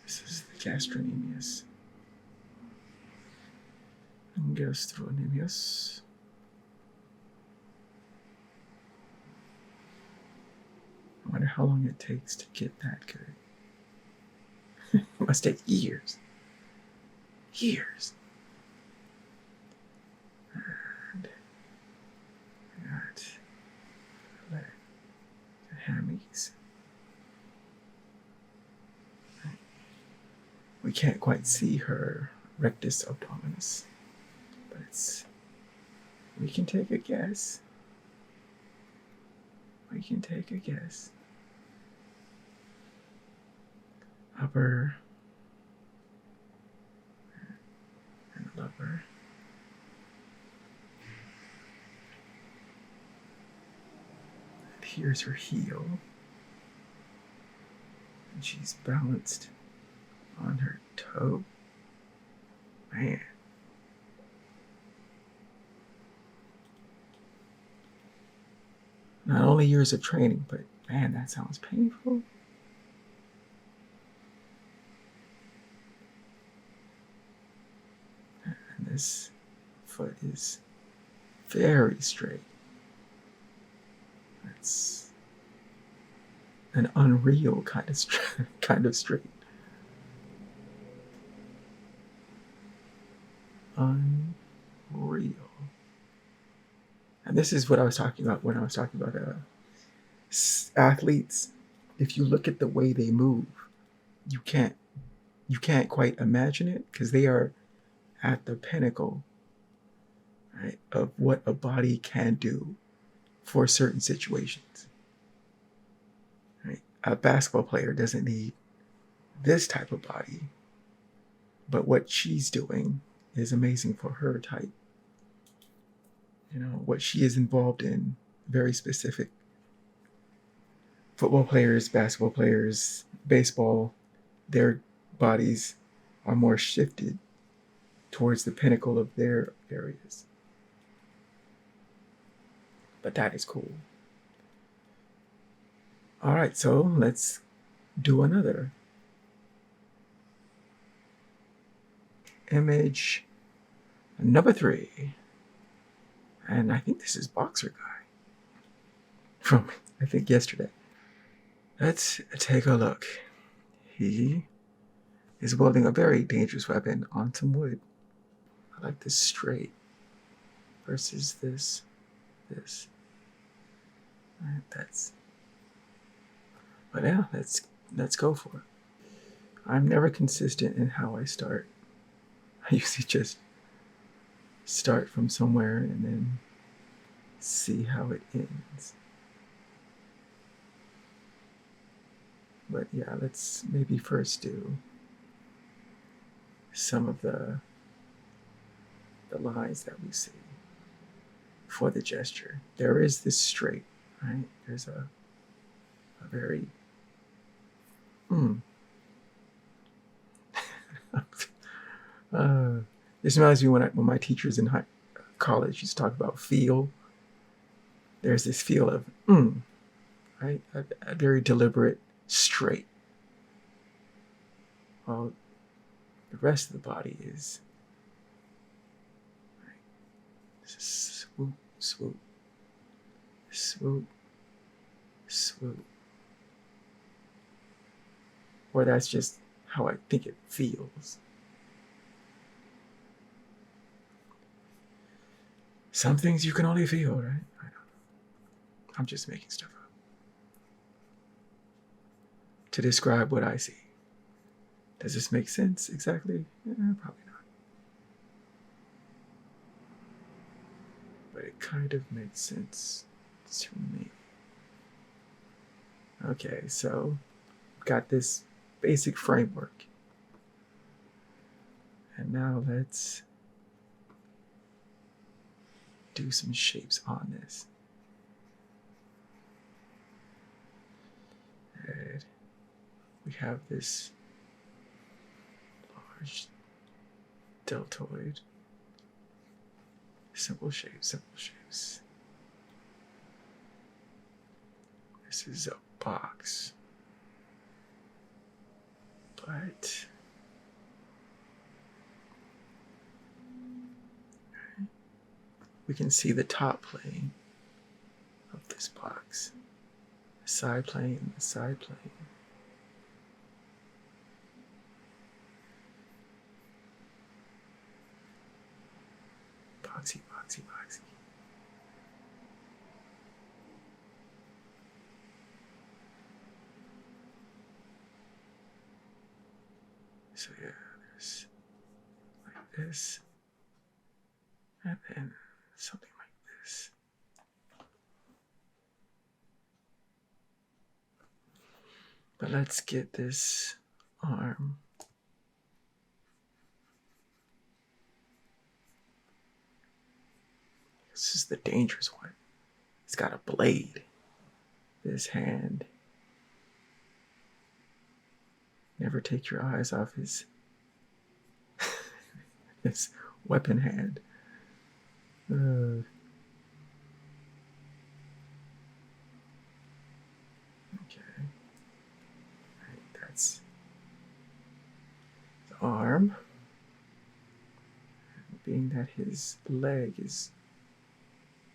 This is the gastrocnemius. Gastrocnemius. I wonder how long it takes to get that good. must take years. Years. And got hammies. We can't quite see her rectus abdominis, but we can take a guess. We can take a guess. Upper and lower. And here's her heel. And she's balanced on her toe. Man. Not only years of training, but man, that sounds painful. And this foot is very straight. It's an unreal kind of straight. Unreal. And this is what I was talking about when I was talking about athletes. If you look at the way they move, you can't quite imagine it, because they are at the pinnacle, right, of what a body can do for certain situations. Right? A basketball player doesn't need this type of body, but what she's doing is amazing for her type. You know, what she is involved in, very specific. Football players, basketball players, baseball, their bodies are more shifted towards the pinnacle of their areas. But that is cool. All right, so let's do another image. Number 3. And I think this is Boxer Guy from, I think, yesterday. Let's take a look. He is wielding a very dangerous weapon on some wood. I like this straight versus this. All right, but yeah, let's go for it. I'm never consistent in how I start. I usually just start from somewhere and then see how it ends. But yeah, let's maybe first do some of the lines that we see for the gesture. There is this straight, right? There's a very this reminds me when my teachers in college used to talk about feel. There's this feel of right? A very deliberate straight. Well, the rest of the body is right, swoop, swoop, swoop, swoop. Or that's just how I think it feels. Some things you can only feel, right? I don't know. I'm just making stuff up to describe what I see. Does this make sense exactly? Probably not. But it kind of makes sense to me. Okay, so got this basic framework. And now let's do some shapes on this. And we have this large deltoid. Simple shapes. This is a box. But we can see the top plane of this box, the side plane, boxy, boxy. So yeah, there's like this, and then something like this. But let's get this arm. This is the dangerous one. It's got a blade. This hand. Never take your eyes off his his weapon hand. Okay. Right, that's the arm. Being that his leg is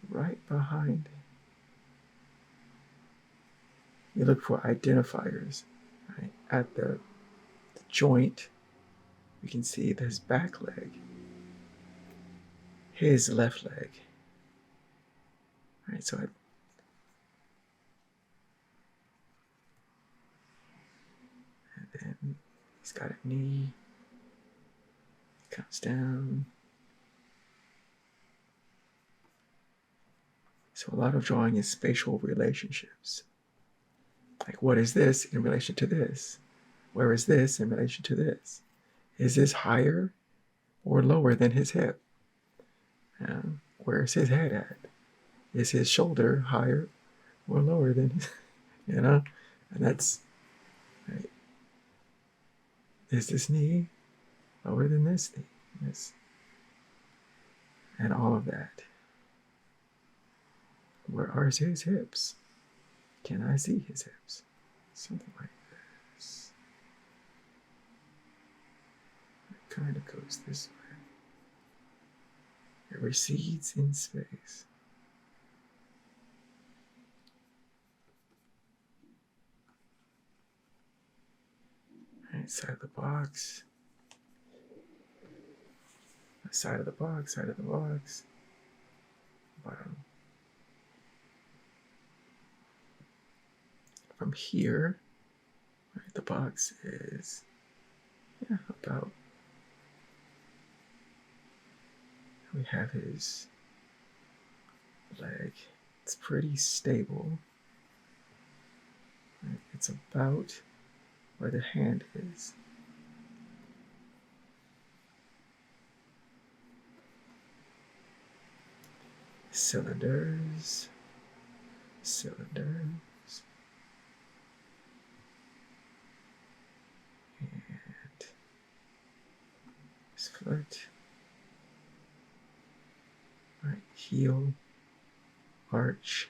right behind. You look for identifiers. Right? At the joint, we can see his back leg, his left leg. Right, so and then he's got a knee, comes down. So a lot of drawing is spatial relationships. Like, what is this in relation to this? Where is this in relation to this? Is this higher or lower than his hip? Where's his head at? Is his shoulder higher or lower than his, And that's, right. Is this knee lower than this knee? Yes. And all of that. Where are his hips? Can I see his hips? Something like this. It kind of goes this way. It recedes in space. Right, side of the box. Side of the box, side of the box. Bottom. From here, right, the box is about. We have his leg. It's pretty stable. Right, it's about where the hand is. Cylinders. And his foot. Right, heel, arch,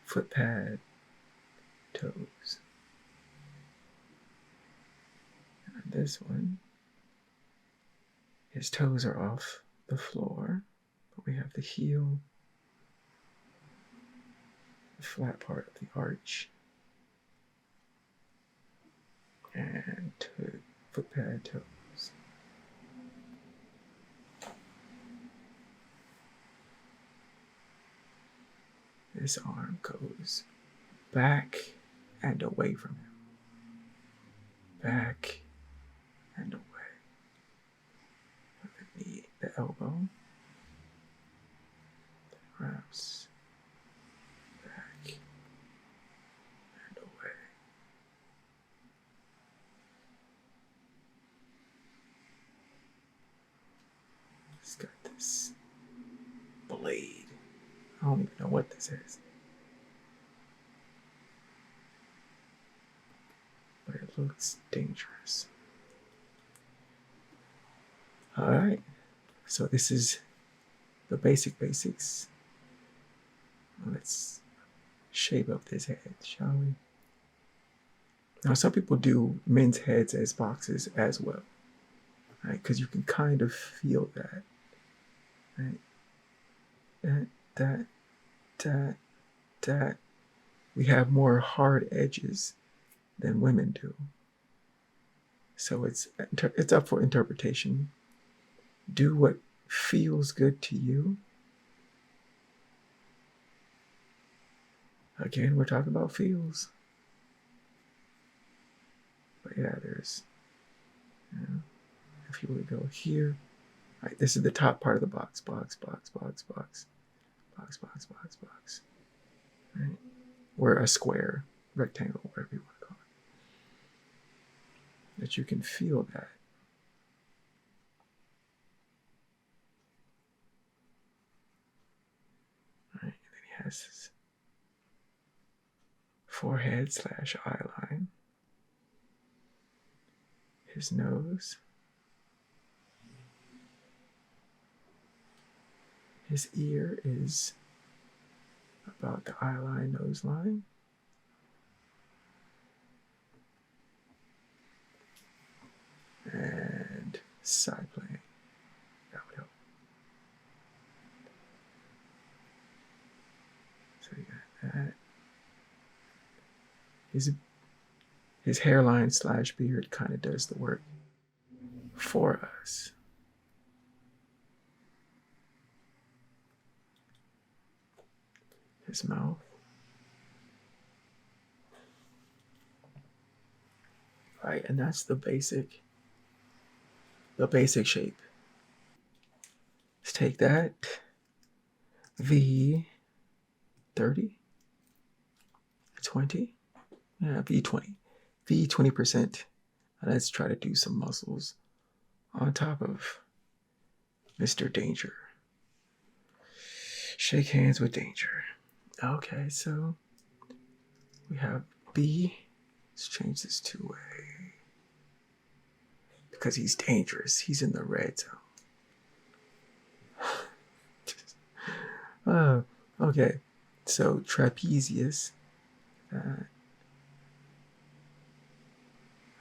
foot pad, toes. And this one, his toes are off the floor, but we have the heel, the flat part of the arch, and foot pad, toes. This arm goes back and away from him. Back and away. The knee, the elbow. Wraps. Back and away. It's got this blade. I don't even know what this is. But it looks dangerous. Alright, so this is the basics. Let's shape up this head, shall we? Now, some people do men's heads as boxes as well, right? Because you can kind of feel that, right? That. We have more hard edges than women do. So it's up for interpretation. Do what feels good to you. Again, we're talking about feels. But yeah, there's, if you were to go here, all right, this is the top part of the box, box, box, box, box, box, box, box, box, right? Or a square, rectangle, whatever you want to call it. That you can feel that. All right, and then he has his forehead / eye line, his nose, his ear is about the eye line, nose line. And side plane. That would help. So you got that. His hairline / beard kind of does the work for us. His mouth. Right, and that's the basic shape. Let's take that V30, 20, yeah, V20, V20%. Let's try to do some muscles on top of Mr. Danger. Shake hands with Danger. Okay, so we have B. Let's change this to A. Because he's dangerous. He's in the red zone. Oh, okay. So trapezius.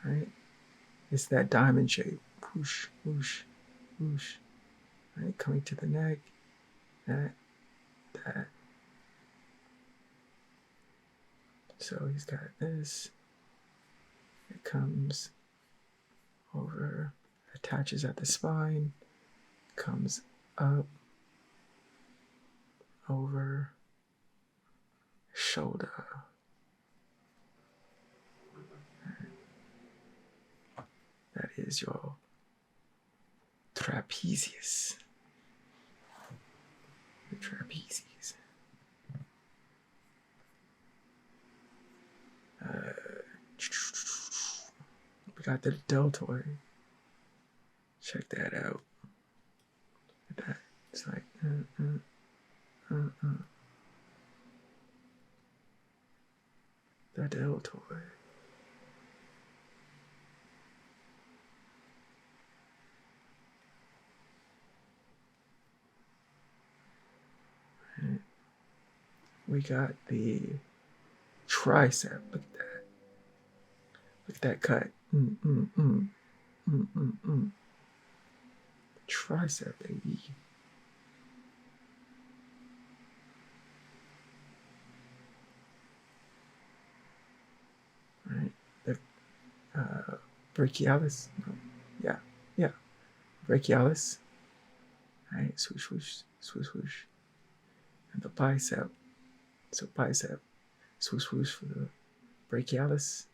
Right? It's that diamond shape. Whoosh, whoosh, whoosh. Right? Coming to the neck. That. So he's got this. It comes over, attaches at the spine, comes up, over, shoulder. That is your trapezius. The trapezius. We got the deltoid. Check that out. Look at that. It's like, the deltoid. Right. We got the tricep. Look at that. Look at that cut. Tricep, baby. Right. The brachialis. No. Yeah. Brachialis. Right. Swoosh, swoosh, swoosh, swoosh. And the bicep. So bicep. Swoosh, swoosh for the brachialis.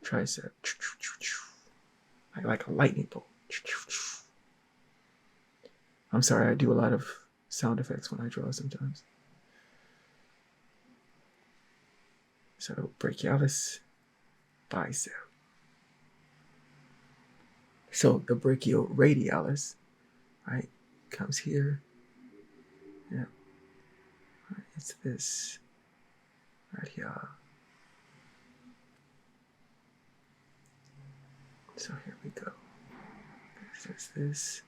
Tricep. Like a lightning bolt. I'm sorry, I do a lot of sound effects when I draw sometimes. So brachialis, bicep. So the brachioradialis, right, comes here. Yeah. Right, it's this right here. So here we go. There's this.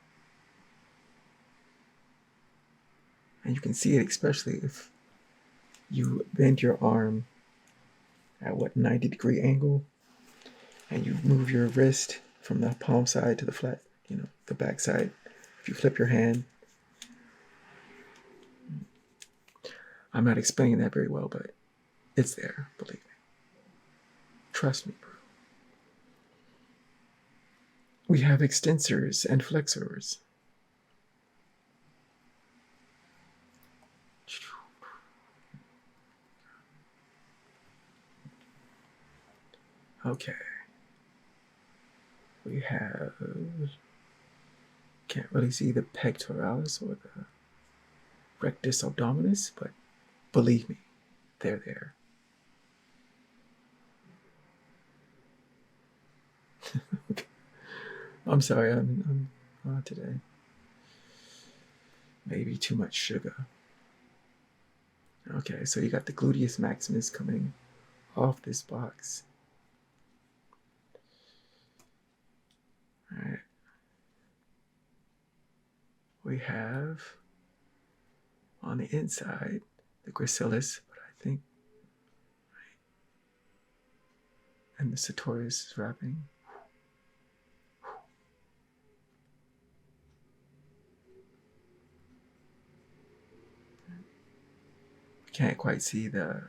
And you can see it, especially if you bend your arm at 90-degree angle, and you move your wrist from the palm side to the flat, the back side. If you flip your hand, I'm not explaining that very well, but it's there, believe me. Trust me, bro. We have extensors and flexors. Okay. We have, can't really see the pectoralis or the rectus abdominis, but believe me, they're there. I'm sorry, I'm today. Maybe too much sugar. Okay, so you got the gluteus maximus coming off this box. All right. We have on the inside the gracilis, but I think, and the sartorius is wrapping. Can't quite see the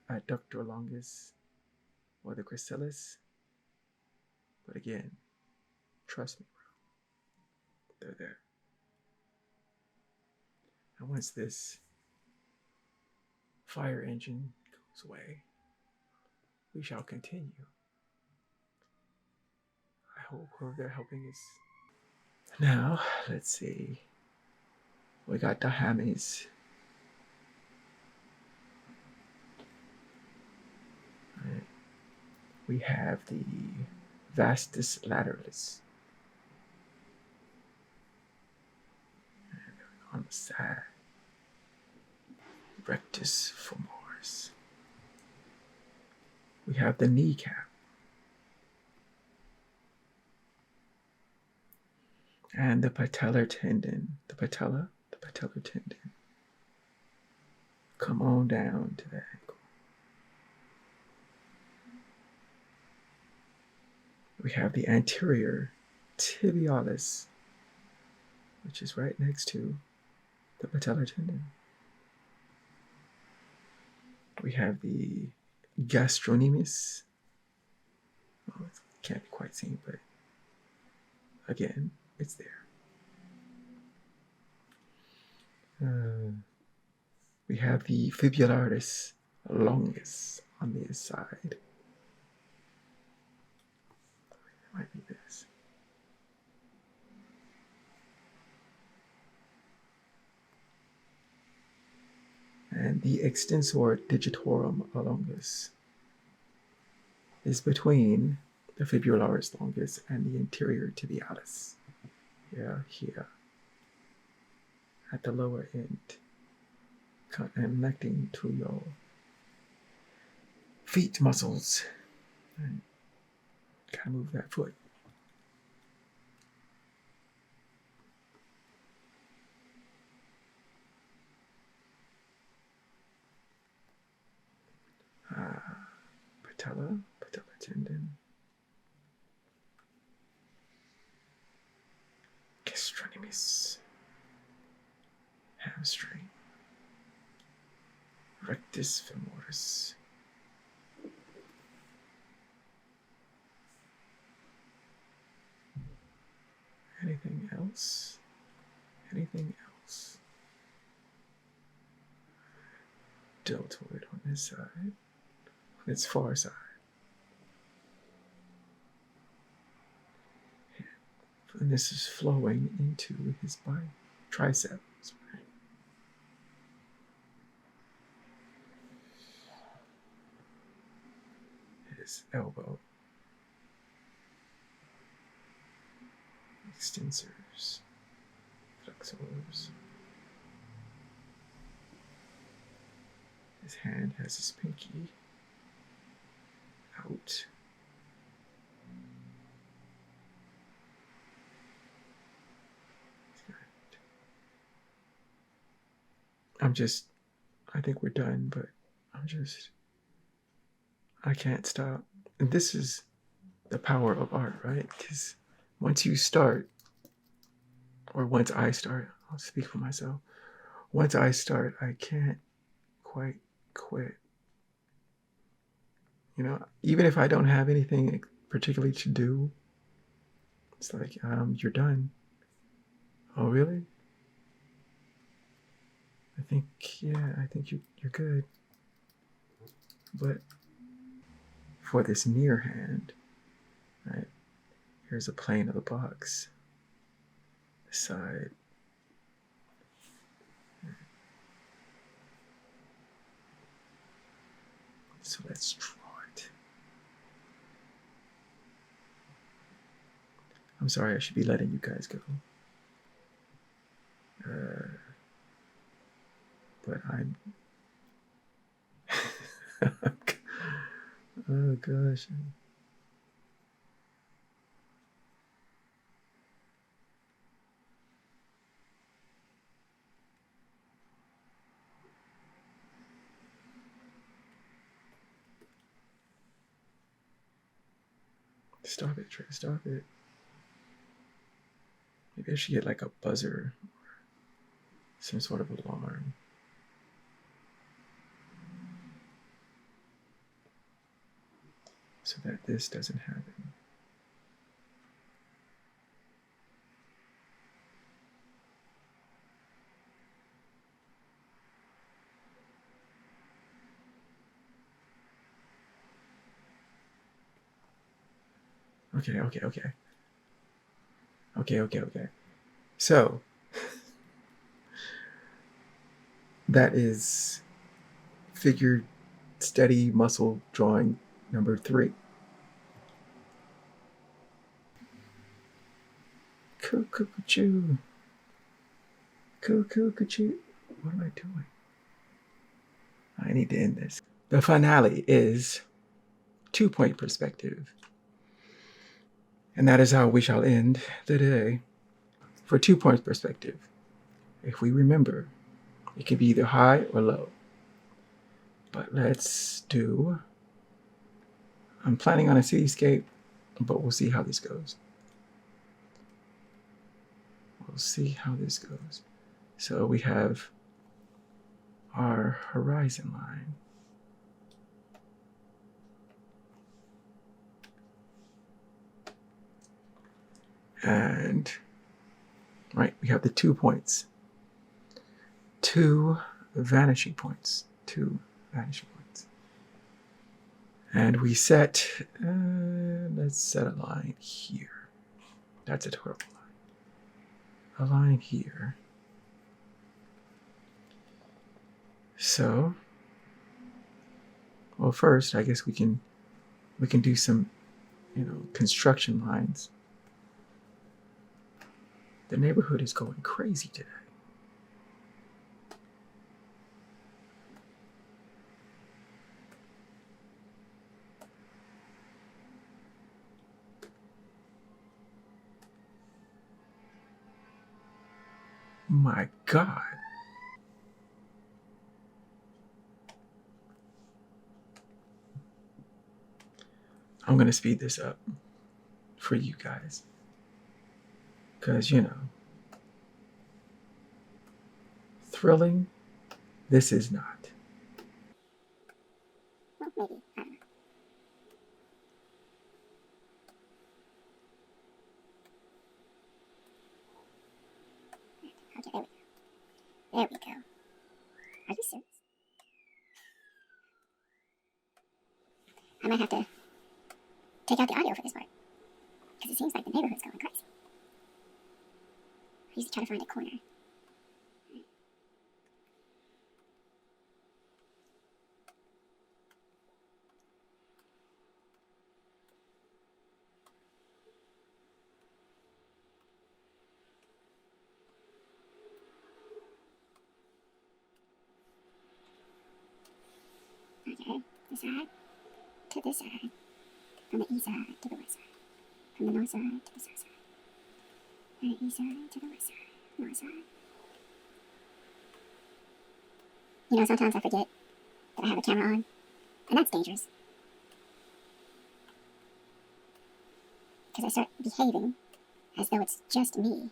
adductor longus or the gracilis, but again, trust me, bro, they're there. And once this fire engine goes away, we shall continue. I hope they're helping us. Now, let's see. We got the hammies. Right. We have the vastus lateralis. And on the side, rectus femoris. We have the kneecap. And the patellar tendon. The patellar tendon. Come on down to the ankle. We have the anterior tibialis, which is right next to the patellar tendon. We have the gastrocnemius. Oh, it can't be quite seen, but again, it's there. We have the fibularis longus on this side. It might be this. And the extensor digitorum longus is between the fibularis longus and the anterior tibialis. Yeah, here. At the lower end, connecting to your feet muscles. And kind of move that foot. Patella tendon. Gastrocnemius. Hamstring. Rectus femoris. Anything else? Anything else? Deltoid on this side, on its far side. And this is flowing into his triceps. His elbow. Extensors. Flexors. His hand has his pinky out. I think we're done, but I can't stop. And this is the power of art, right? Because once you start, or once I start, I'll speak for myself. Once I start, I can't quite quit. You know, even if I don't have anything particularly to do, it's like, you're done. Oh, really? I think you're good. But for this near hand, right? Here's a plane of the box. The side. So let's draw it. I'm sorry, I should be letting you guys go. But I'm... oh gosh. Stop it, Trey, stop it. Maybe I should get like a buzzer or some sort of alarm. So that this doesn't happen. Okay. So that is figure steady muscle drawing number 3. Cuckoo-choo. Cuckoo-choo. What am I doing? I need to end this. The finale is 2-point perspective. And that is how we shall end the day. For 2-point perspective, if we remember, it can be either high or low. But let's do... I'm planning on a cityscape, but we'll see how this goes. We'll see how this goes. So we have our horizon line. And, right, we have the 2 points. 2 vanishing points. 2 vanishing points. And we set, let's set a line here. That's a terrible line. A line here. So, well, first, I guess we can do some, construction lines. The neighborhood is going crazy today. My God. I'm going to speed this up for you guys. Because, thrilling, this is not. Well, maybe. I don't know. Okay, there we go. Are you serious? I might have to take out the audio for this part. Because it seems like the neighborhood's going crazy. I used to try to find a corner. Okay, this side to this side. From the east side to the west side. From the north side to the south side. From the east side to the west side. North side. Sometimes I forget that I have a camera on. And that's dangerous. Because I start behaving as though it's just me.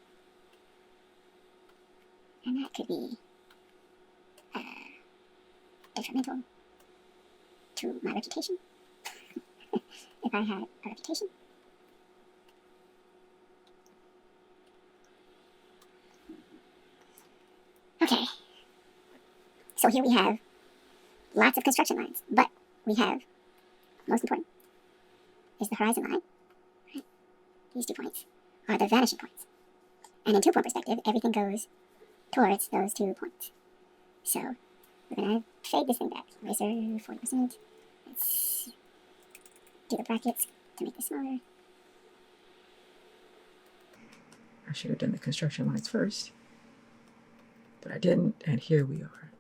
And that could be detrimental to my reputation. If I had a reputation. Okay. So here we have lots of construction lines, but we have, most important, is the horizon line. Right? These 2 points are the vanishing points. And in 2-point perspective, everything goes towards those 2 points. So we're going to fade this thing back. Eraser 40%. Let's do the brackets to make this smaller. I should have done the construction lines first, but I didn't, and here we are.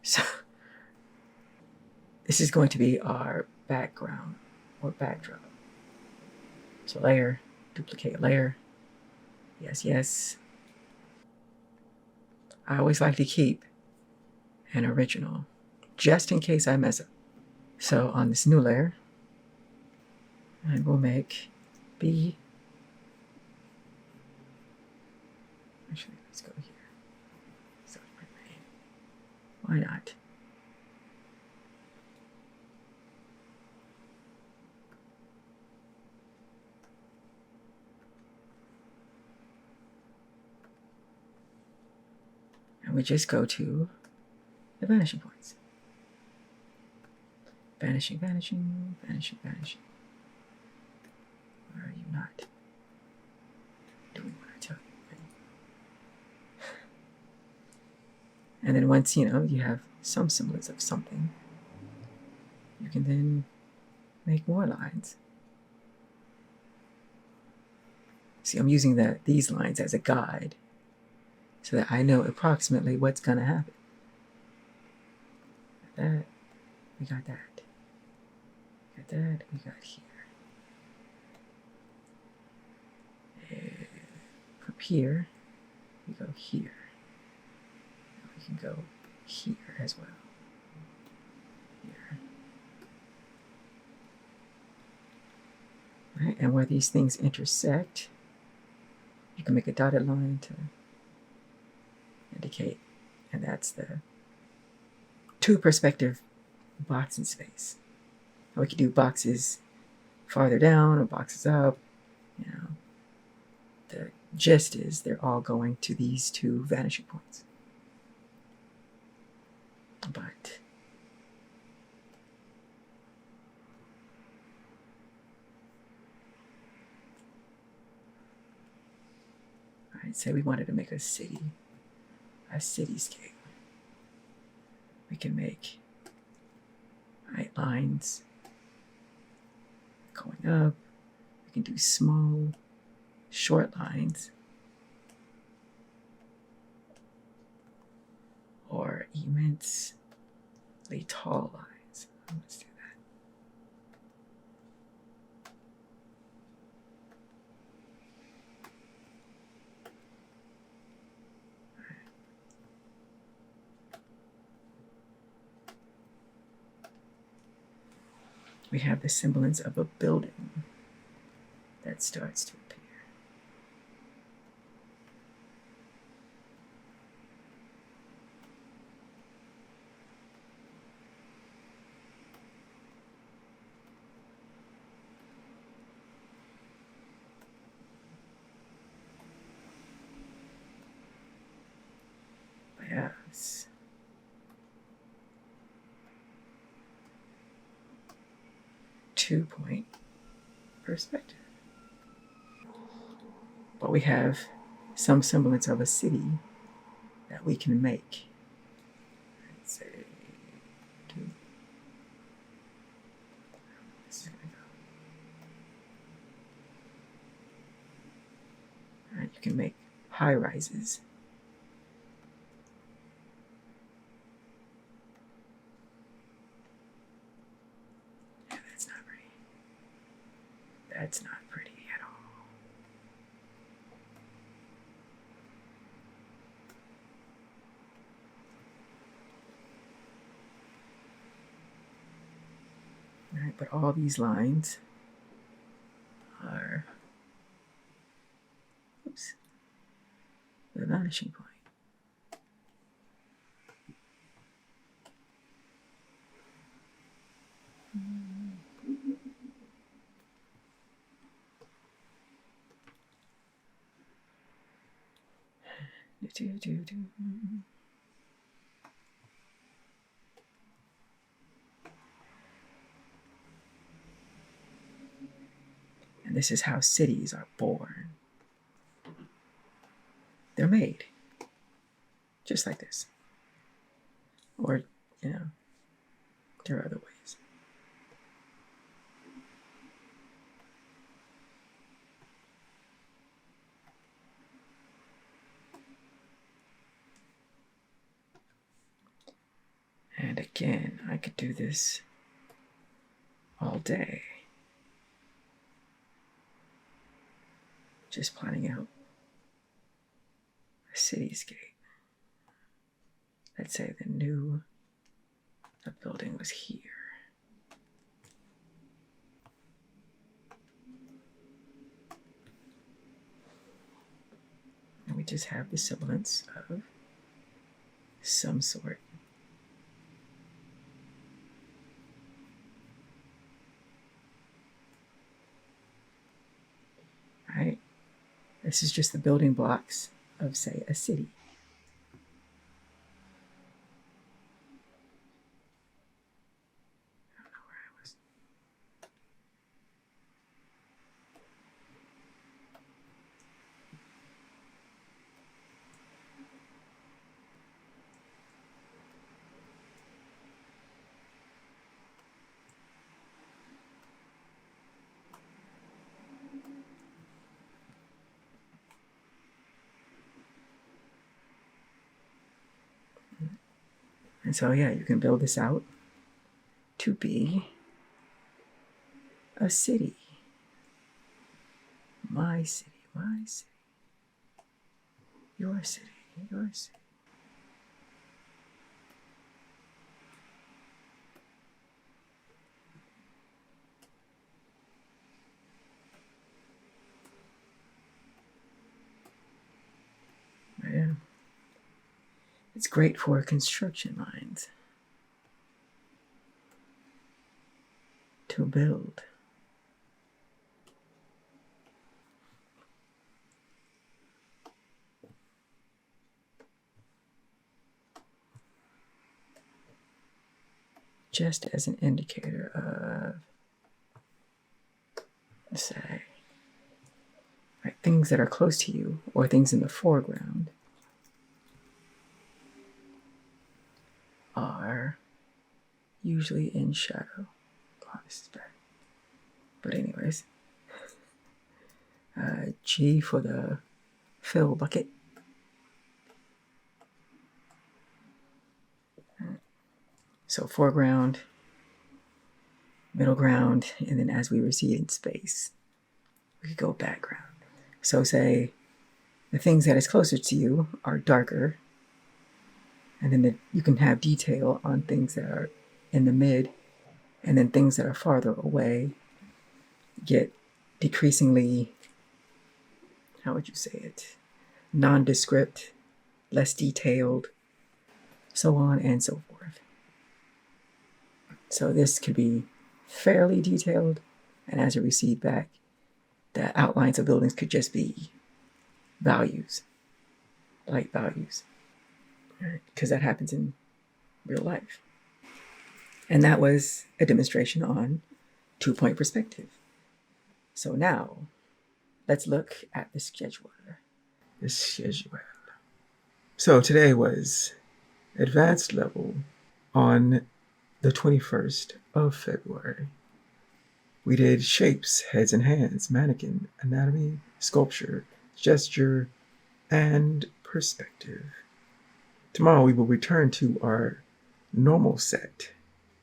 So this is going to be our background or backdrop. So layer, duplicate layer. Yes, yes. I always like to keep an original, just in case I mess up. So on this new layer, and we'll make B. Actually, let's go here. So why not? And we just go to the vanishing points. Vanishing, vanishing, vanishing, vanishing. Where are you not doing what I tell you? And then once, you have some semblance of something, you can then make more lines. See, I'm using these lines as a guide so that I know approximately what's going to happen. That, we got that. We got that, we got here. And from here, we go here. And we can go here as well. Here. Right, and where these things intersect, you can make a dotted line to indicate, and that's the 2-perspective box in space. Or we could do boxes farther down or boxes up. The gist is they're all going to these 2 vanishing points. But I'd say we wanted to make a cityscape. We can make lines going up. We can do small, short lines, or immensely tall lines. Let's do that. We have the semblance of a building that starts to appear. Yes. 2-point perspective. But we have some semblance of a city that we can make. Let's say 2. This is gonna go. All right, you can make high rises. Yeah, that's not pretty. That's not pretty at all. All right, but all these lines are, the vanishing point. this is how cities are born. They're made just like this. Or, there are other ways. And again, I could do this all day. Just planning out a cityscape. Let's say the building was here. And we just have the semblance of some sort. Right? This is just the building blocks of, say, a city. I don't know where I was. And so, yeah, you can build this out to be a city. My city, my city. Your city, your city. Yeah. It's great for construction lines to build. Just as an indicator of, say, right, things that are close to you or things in the foreground are usually in shadow. Oh, this is bad. But anyways, G for the fill bucket. So foreground, middle ground, and then as we recede in space, we could go background. So say the things that is closer to you are darker, and then you can have detail on things that are in the mid, and then things that are farther away get decreasingly, how would you say it, nondescript, less detailed, so on and so forth. So this could be fairly detailed, and as you recede back, the outlines of buildings could just be values, light values, because that happens in real life. And that was a demonstration on 2-point perspective. So now, let's look at the scheduler. The schedule. So today was advanced level on the 21st of February. We did shapes, heads and hands, mannequin, anatomy, sculpture, gesture, and perspective. Tomorrow we will return to our normal set,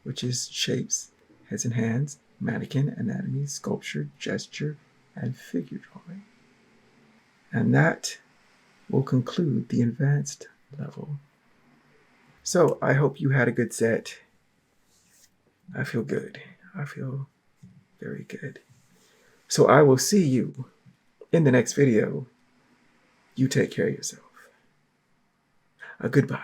which is shapes, heads and hands, mannequin, anatomy, sculpture, gesture, and figure drawing. And that will conclude the advanced level. So I hope you had a good set. I feel good. I feel very good. So I will see you in the next video. You take care of yourself. Goodbye.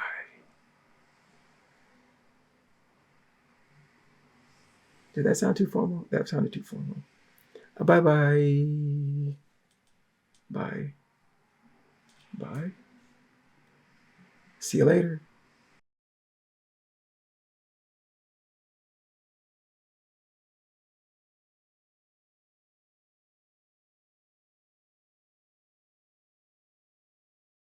Did that sound too formal? That sounded too formal. Bye-bye. Bye. Bye. See you later.